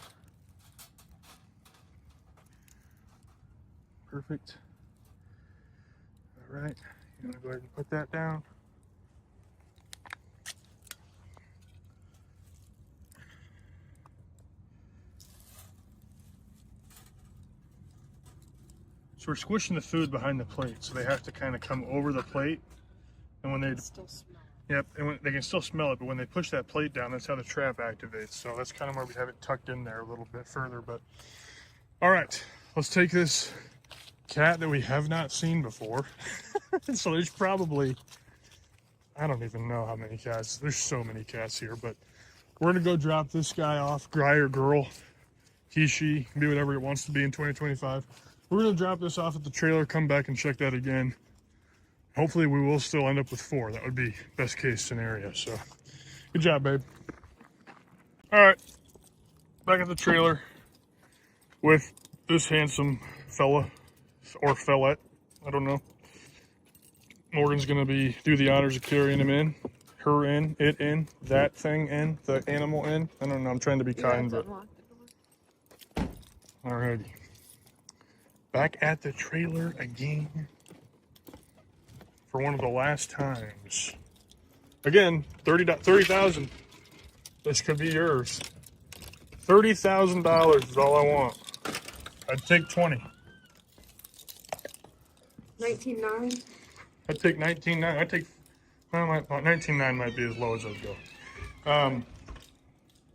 A: Perfect. All right, I'm gonna go ahead and put that down. So we're squishing the food behind the plate, so they have to kind of come over the plate. And when they
B: Still smell.
A: Yep, and when, they can still smell it, but when they push that plate down, that's how the trap activates. So that's kind of why we have it tucked in there a little bit further. But all right, let's take this cat that we have not seen before. So there's probably, I don't even know how many cats. There's so many cats here, but we're gonna go drop this guy off, guy or girl, he, she, be whatever it wants to be in 2025. We're gonna drop this off at the trailer, come back and check that again. Hopefully we will still end up with 4. That would be best case scenario. So good job, babe. All right, back at the trailer with this handsome fella or fellette. I don't know. Morgan's gonna do the honors of carrying him in, her in, it in, that thing in, the animal in. I don't know. I'm trying to be kind, but alrighty. Back at the trailer again. For one of the last times. Again, 30,000. This could be yours. $30,000 is all I want. I'd take 20.
B: 19.9.
A: I'd take 19.9. I'd take, well, 19.9 might be as low as I'd go.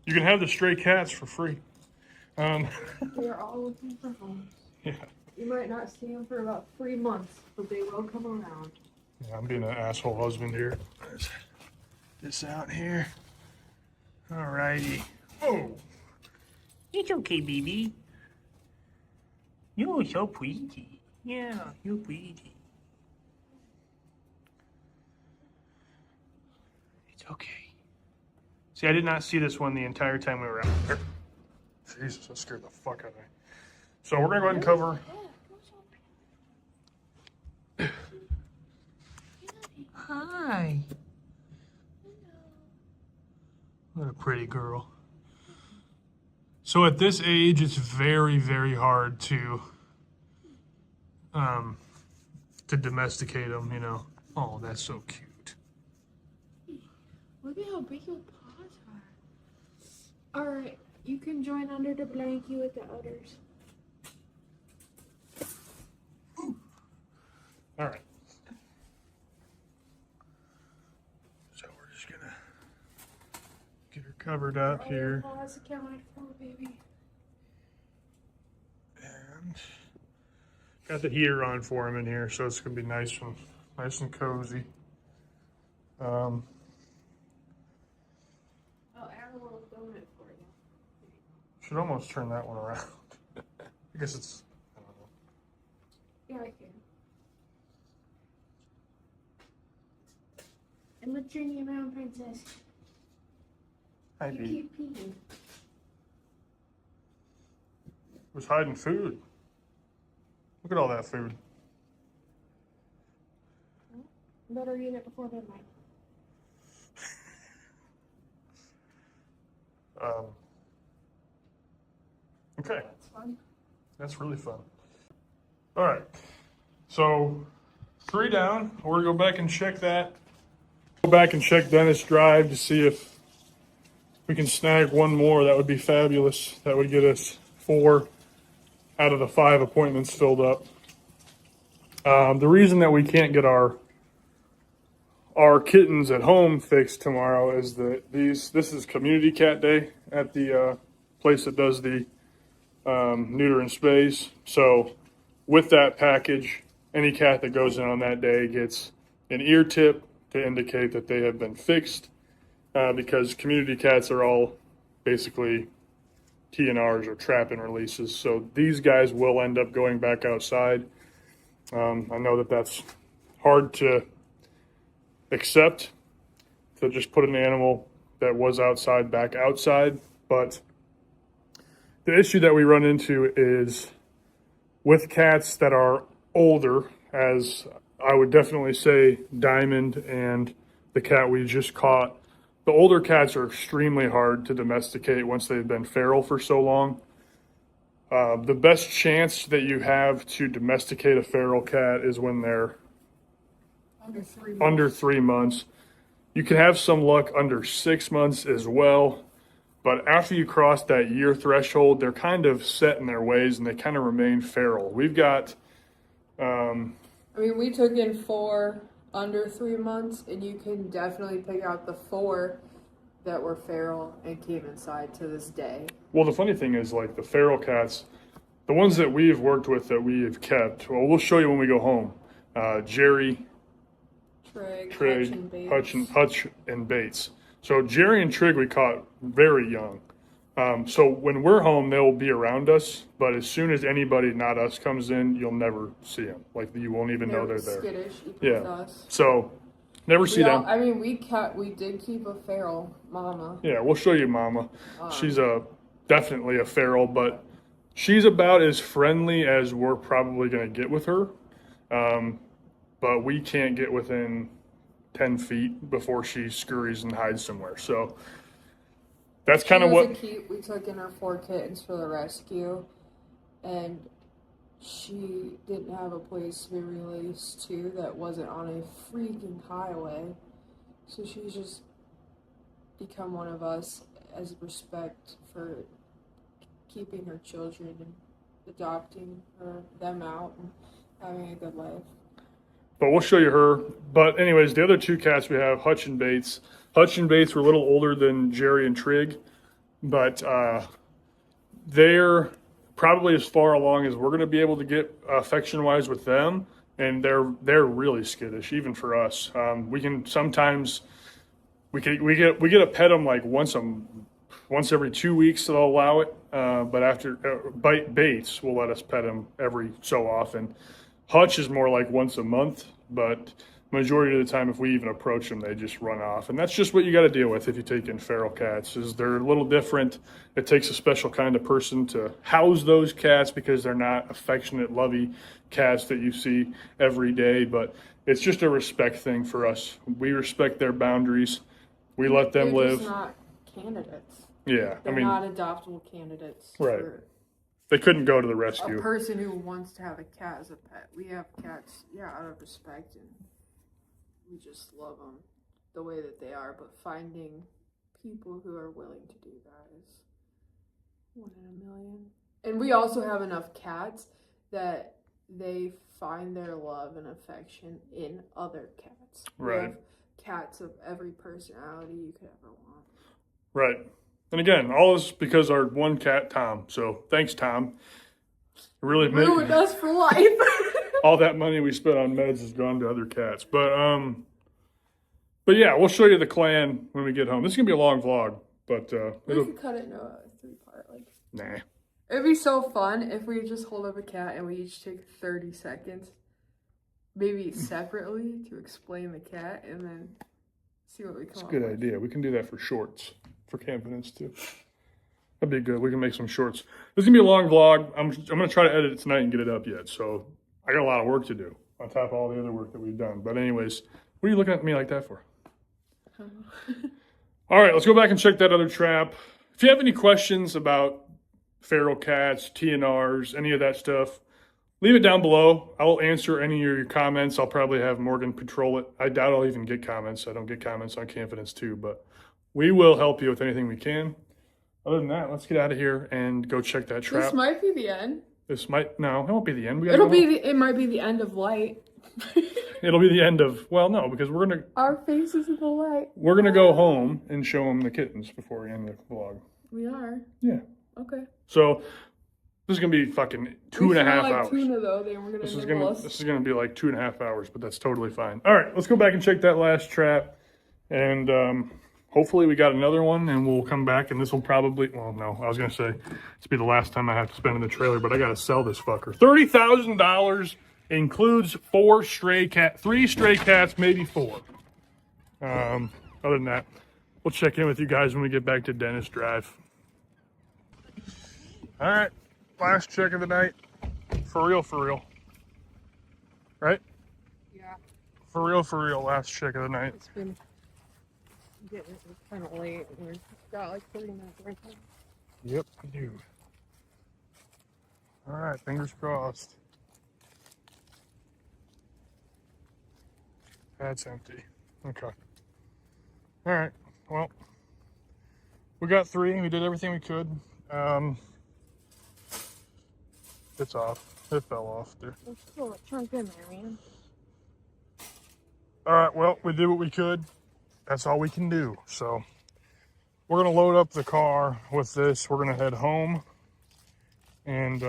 A: You can have the stray cats for free.
B: We're all looking for homes.
A: Yeah.
B: You might not see them for about 3 months, but they will come around.
A: Yeah, I'm being an asshole husband here. There's this out here. Alrighty. Oh,
C: It's okay, baby. You're so pretty. Yeah, you're pretty. It's okay.
A: see, I did not see this one the entire time we were out there. Jesus, that scared the fuck out of me. So we're gonna go ahead and cover.
C: Hi.
A: What a pretty girl. So at this age, it's very, very hard to domesticate them, you know. Oh, that's so cute.
B: Look at how big your paws are. Alright, you can join under the blanket with the others.
A: All right. So we're just gonna get her covered up here.
B: Paws accounted for, baby.
A: And got the heater on for him in here, so it's gonna be nice and cozy.
B: I'll add a little donut for you.
A: Should almost turn that one around. I guess it's, I don't know.
B: Yeah, I can. And let's turn you around, princess.
A: Hi,
B: You
A: Bee.
B: keep peeing.
A: Was hiding food. Look at all that food.
B: Better eat it before midnight.
A: Okay,
B: That's fun.
A: that's really fun. All right, so 3 down. We're gonna go back and check that. Go back and check Dennis Drive to see if we can snag one more. That would be fabulous. That would get us 4 out of the 5 appointments filled up. The reason that we can't get our kittens at home fixed tomorrow is that this is community cat day at the place that does the neuter and spays. So with that package, any cat that goes in on that day gets an ear tip to indicate that they have been fixed, because community cats are all basically TNRs or trap and releases. So these guys will end up going back outside. I know that that's hard to accept, to just put an animal that was outside back outside. But the issue that we run into is with cats that are older, as I would definitely say Diamond and the cat we just caught the older cats are extremely hard to domesticate once they've been feral for so long. The best chance that you have to domesticate a feral cat is when they're under 3 months. You can have some luck under 6 months as well. But after you cross that year threshold, they're kind of set in their ways and they kind of remain feral. We've got,
B: I mean, we took in 4 under 3 months, and you can definitely pick out the 4 that were feral and came inside to this day.
A: well, the funny thing is, like the feral cats, the ones that we've worked with that we have kept, well, we'll show you when we go home. Jerry,
B: Trig,
A: Hutch, and Bates. So Jerry and Trig we caught very young. So when we're home, they'll be around us. But as soon as anybody not us comes in, you'll never see them. Like you won't even know they're there.
B: Skittish, with
A: Yeah.
B: us.
A: So never see them.
B: I mean, we did keep a feral mama.
A: Yeah, we'll show you Mama. She's definitely a feral, but she's about as friendly as we're probably going to get with her. But we can't get within 10 feet before she scurries and hides somewhere. So that's kind of what.
B: We took in our 4 kittens for the rescue, and she didn't have a place to be released to that wasn't on a freaking highway. So she's just become one of us as respect for keeping her children and adopting them out and having a good life.
A: But we'll show you her. But anyways, the other 2 cats we have, Hutch and Bates. Hutch and Bates were a little older than Jerry and Trig, but they're probably as far along as we're going to be able to get affection-wise with them, and they're really skittish, even for us. We can sometimes we get to pet them like once every 2 weeks. They'll allow it, but after Bates will let us pet him every so often. Hutch is more like once a month, but majority of the time, if we even approach them, they just run off. And that's just what you got to deal with if you take in feral cats, is they're a little different. It takes a special kind of person to house those cats because they're not affectionate, lovey cats that you see every day. But it's just a respect thing for us. We respect their boundaries. We let them live.
B: They're just not candidates.
A: Yeah,
B: They're not adoptable candidates.
A: Right.
B: For
A: they couldn't go to the
B: a
A: rescue.
B: person who wants to have a cat as a pet. We have cats, out of respect, and we just love them the way that they are. But finding people who are willing to do that is 1 in a million. And we also have enough cats that they find their love and affection in other cats.
A: Right.
B: We have cats of every personality you could ever want.
A: Right. And again, all this because our one cat, Tom. So thanks, Tom. Really
B: Ruined us for life.
A: all that money we spent on meds has gone to other cats. But yeah, we'll show you the clan when we get home. This is gonna be a long vlog, but
B: We could cut it into a 3-part.
A: nah.
B: It'd be so fun if we just hold up a cat and we each take 30 seconds, maybe separately, to explain the cat and then see what we come
A: It's a
B: up
A: good
B: with.
A: idea. We can do that for shorts, for Confidence too. That'd be good. We can make some shorts. This is gonna be a long vlog. I'm gonna try to edit it tonight and get it up yet. So I got a lot of work to do on top of all the other work that we've done. But anyways, what are you looking at me like that for? All right, let's go back and check that other trap. If you have any questions about feral cats, TNRs, any of that stuff, leave it down below. I'll answer any of your comments. I'll probably have Morgan patrol it. I doubt I'll even get comments. I don't get comments on Confidence too, but we will help you with anything we can. Other than that, let's get out of here and go check that trap.
B: This might be the end.
A: No, it won't be the end.
B: It might be the end of light.
A: It'll be the end of, well, no, because
B: Our faces in the light.
A: we're gonna go home and show them the kittens before we end the vlog.
B: We are.
A: Yeah.
B: Okay.
A: So this is gonna be fucking 2.5 hours.
B: Tuna though. They were
A: This is
B: nibble us.
A: gonna be like 2.5 hours, but that's totally fine. All right, let's go back and check that last trap, and hopefully we got another one, and we'll come back, and this will probably, well, no, I was gonna say it's be the last time I have to spend in the trailer, but I gotta sell this fucker. $30,000 includes 3 stray cats, maybe 4. Other than that, we'll check in with you guys when we get back to Dennis Drive. All right, last check of the night. For real. Right?
B: Yeah.
A: For real, last check of the night.
B: It's been It's kind of late. We've got like 30 minutes right now.
A: Yep, I do. All right, fingers crossed. That's empty. Okay. All right. Well, we got 3. We did everything we could. It's off. It fell off there.
B: There's still a chunk in there, man.
A: All right. Well, we did what we could. That's all we can do. So we're gonna load up the car with this. We're gonna head home, and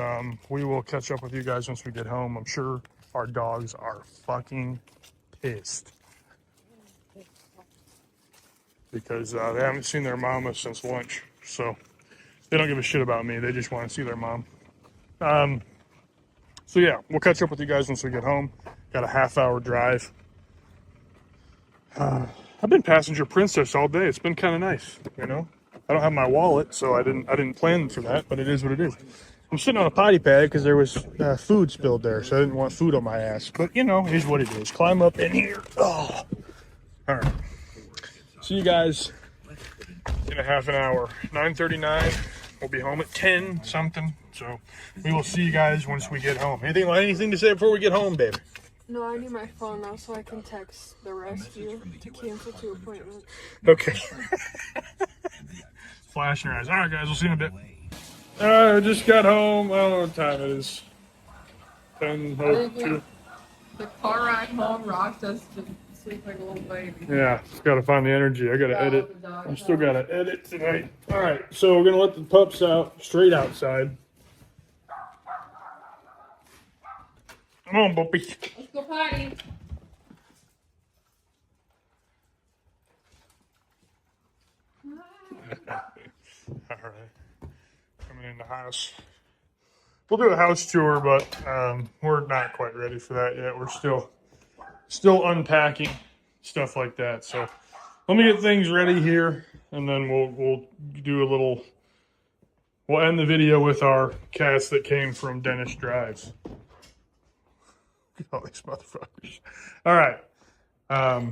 A: we will catch up with you guys once we get home. I'm sure our dogs are fucking pissed because they haven't seen their mama since lunch. So they don't give a shit about me. They just want to see their mom. So yeah, we'll catch up with you guys once we get home. Got a half-hour drive. I've been passenger princess all day. It's been kind of nice, you know. I don't have my wallet, so I didn't plan for that, but it is what it is. I'm sitting on a potty pad because there was food spilled there, so I didn't want food on my ass. But you know, here's what it is. Climb up in here. Oh, all right. See you guys in a half an hour. 9:39. We'll be home at 10 something. So we will see you guys once we get home. Anything to say before we get home, babe?
B: No, I need my phone now so I can text the rescue to cancel 2 appointments.
A: Okay. Flashing your eyes. All right, guys. We'll see you in a bit. I just got home. I don't know what time it is. 10:02.
B: The car ride home rocked us to sleep like a little baby.
A: Yeah, just gotta find the energy. I gotta edit. I still gotta edit tonight. All right, so we're gonna let the pups out straight outside. Come on, Bumpy.
B: Let's go potty.
A: All right, coming in the house. We'll do a house tour, but we're not quite ready for that yet. We're still unpacking stuff like that. So let me get things ready here, and then we'll do a little. We'll end the video with our cats that came from Dennis Drive. All these motherfuckers. All right. All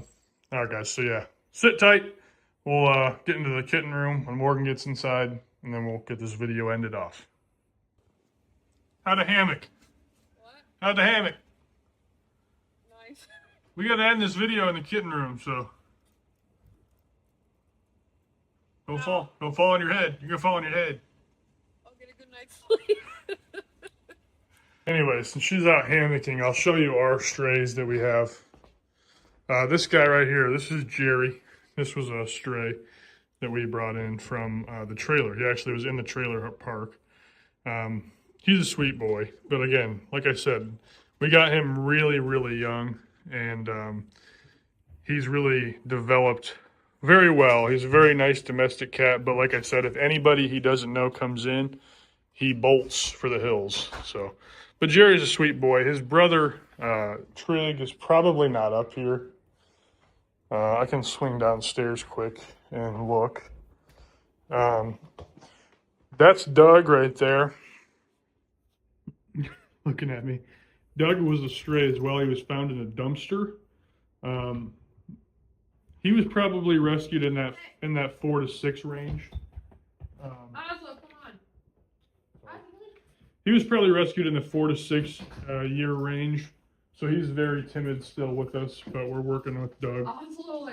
A: right, guys. So yeah, sit tight. We'll get into the kitten room when Morgan gets inside, and then we'll get this video ended off. How'd the hammock?
B: What?
A: How'd the hammock?
B: Nice.
A: We gotta end this video in the kitten room, so don't fall on your head. You're gonna fall on your head.
B: I'll get a good night's sleep.
A: Anyway, since she's out hammocking, I'll show you our strays that we have. This guy right here, this is Jerry. This was a stray that we brought in from the trailer. He actually was in the trailer park. He's a sweet boy, but again, like I said, we got him really, really young, and he's really developed very well. He's a very nice domestic cat, but like I said, if anybody he doesn't know comes in, he bolts for the hills. So, but Jerry's a sweet boy. His brother, Trig, is probably not up here. I can swing downstairs quick and look. That's Doug right there. Looking at me. Doug was a stray as well. He was found in a dumpster. He was probably rescued in that 4 to 6 range.
B: Oslo, come on.
A: He was probably rescued in the 4 to 6 year range. So he's very timid still with us, but we're working with Doug.
B: Oslo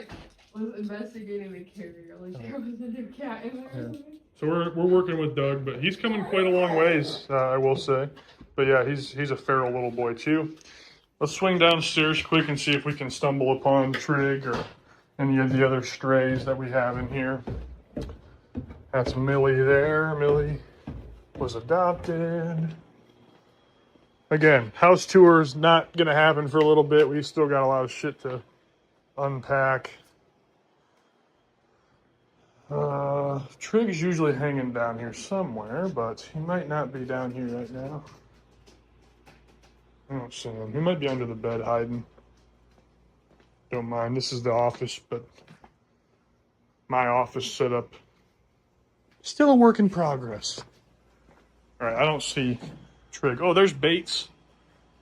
B: was investigating the carrier. There was a new cat in there.
A: Yeah. So we're working with Doug, but he's coming quite a long ways, I will say. But yeah, he's a feral little boy too. Let's swing downstairs quick and see if we can stumble upon Trig or any of the other strays that we have in here. That's Millie there. Millie was adopted. Again, house tour's not going to happen for a little bit. We still got a lot of shit to unpack. Trig's usually hanging down here somewhere, but he might not be down here right now. I don't see him. He might be under the bed hiding. Don't mind. This is the office, but my office setup still a work in progress. All right, I don't see Trig. Oh, there's Bates.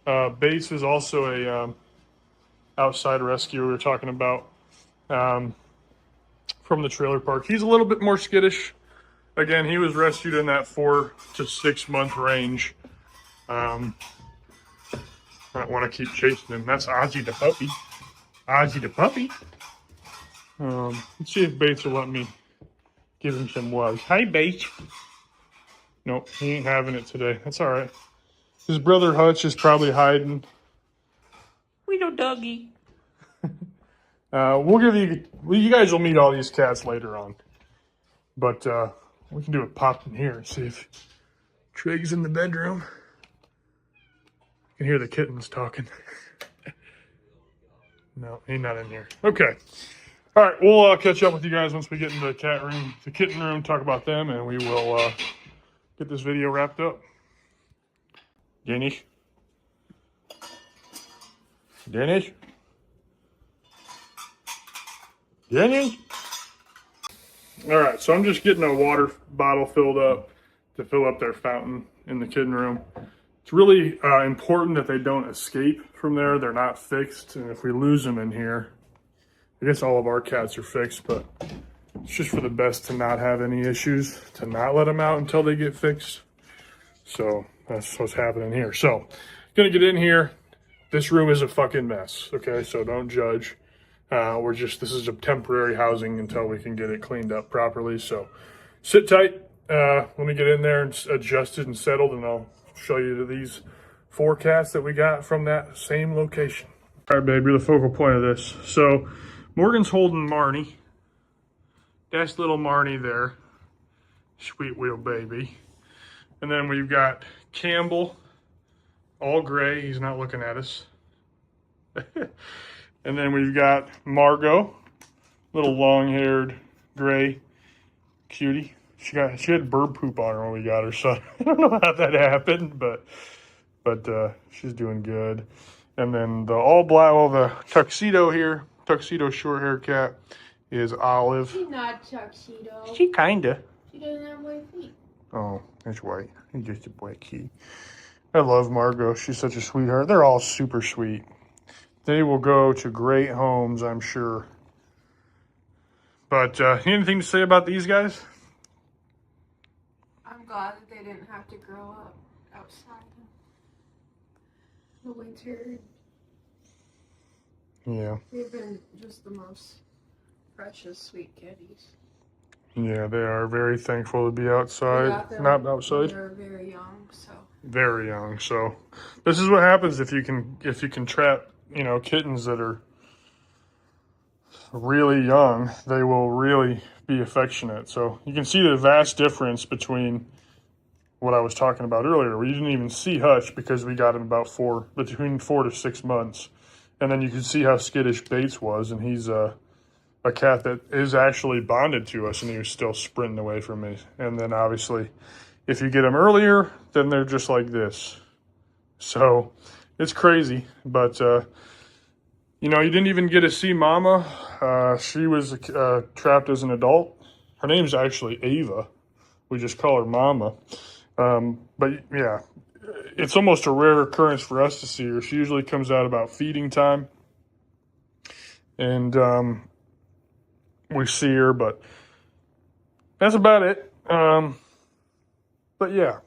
A: Bates is also a outside rescue we were talking about. from the trailer park. He's a little bit more skittish. Again, he was rescued in that 4 to 6 month range. I don't want to keep chasing him. That's Ozzy the puppy. Ozzy the puppy. Let's see if Bates will let me give him some loves. Hi, Bates. Nope, he ain't having it today. That's all right. His brother Hutch is probably hiding.
C: Little doggy.
A: We'll give you. You guys will meet all these cats later on. But we can do a pop in here and see if Trig's in the bedroom. You can hear the kittens talking. No, he's not in here. Okay. All right, we'll catch up with you guys once we get into the cat room, the kitten room, talk about them, and we will get this video wrapped up. Dennis? Dennis? Dennis? All right, so I'm just getting a water bottle filled up to fill up their fountain in the kitten room. It's really important that they don't escape from there. They're not fixed, and if we lose them in here, I guess all of our cats are fixed, but it's just for the best to not have any issues, to not let them out until they get fixed. So that's what's happening here. So, gonna get in here. This room is a fucking mess, okay? So don't judge. This is a temporary housing until we can get it cleaned up properly. So sit tight. Let me get in there and adjusted and settled, and I'll show you these 4 cats that we got from that same location. All right, babe, you're the focal point of this. So Morgan's holding Marnie. That's little Marnie there. Sweet little baby. And then we've got Campbell, all gray. He's not looking at us. And then we've got Margot, little long-haired gray cutie. She had bird poop on her when we got her, so I don't know how that happened, but she's doing good. And then the all black, well, the tuxedo here, tuxedo short hair cat is Olive.
B: She's not tuxedo.
C: She kinda.
B: She doesn't have white feet.
A: Oh, it's white. He's just a black key. I love Margot. She's such a sweetheart. They're all super sweet. They will go to great homes, I'm sure. But anything to say about these guys?
B: I'm glad that they didn't have to grow up outside in the winter.
A: Yeah.
B: They've been just the most precious, sweet kitties.
A: Yeah, they are very thankful to be outside.
B: We got them
A: Not outside.
B: They were very young, so.
A: Very young. So this is what happens if you can trap, kittens that are really young. They will really be affectionate. So you can see the vast difference between what I was talking about earlier. We didn't even see Hutch because we got him between 4 to 6 months. And then you can see how skittish Bates was, and he's a cat that is actually bonded to us, and he was still sprinting away from me. And then obviously, if you get them earlier, then they're just like this. So it's crazy, but you didn't even get to see Mama. She was trapped as an adult. Her name's actually Ava. We just call her Mama. But yeah, it's almost a rare occurrence for us to see her. She usually comes out about feeding time, and we see her, but that's about it. But yeah,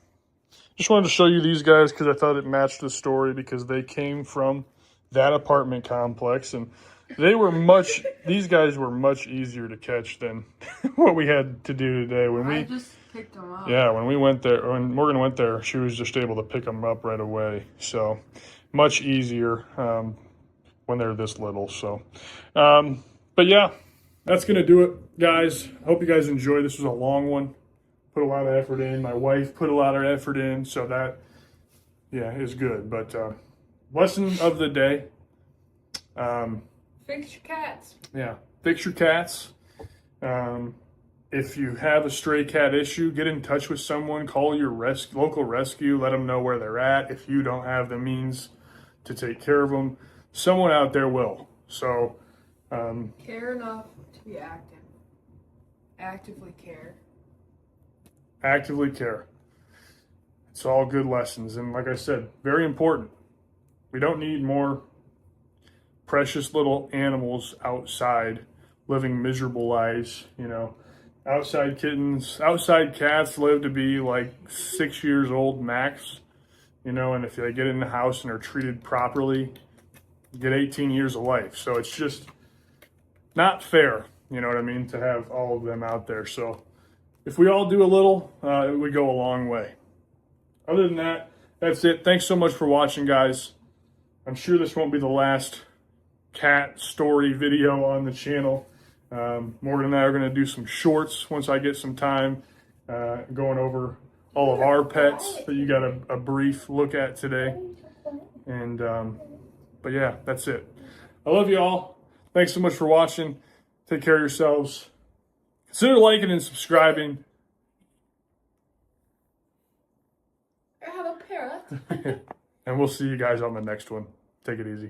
A: just wanted to show you these guys because I thought it matched the story, because they came from that apartment complex, and these guys were much easier to catch than what we had to do today.
B: I just picked them up.
A: Yeah, when Morgan went there, she was just able to pick them up right away. So much easier when they're this little. So, but yeah, that's going to do it, guys. Hope you guys enjoyed. This was a long one. Put a lot of effort in. My wife put a lot of effort in, so that, is good. But lesson of the day.
B: Fix your cats.
A: Yeah, fix your cats. If you have a stray cat issue, get in touch with someone. Call your local rescue. Let them know where they're at. If you don't have the means to take care of them, someone out there will. So,
B: Care enough to be active. Actively care.
A: Actively care. It's all good lessons. And like I said, very important. We don't need more precious little animals outside living miserable lives, you know. Outside cats live to be like 6 years old max, you know, and if they get in the house and are treated properly, you get 18 years of life. So it's just not fair, you know what I mean, to have all of them out there. So if we all do a little, it would go a long way. Other than that, that's it. Thanks so much for watching, guys. I'm sure this won't be the last cat story video on the channel. Morgan and I are going to do some shorts once I get some time, going over all of our pets that you got a brief look at today. And, but yeah, that's it. I love you all. Thanks so much for watching. Take care of yourselves. Consider liking and subscribing.
B: I have a parrot.
A: And we'll see you guys on the next one. Take it easy.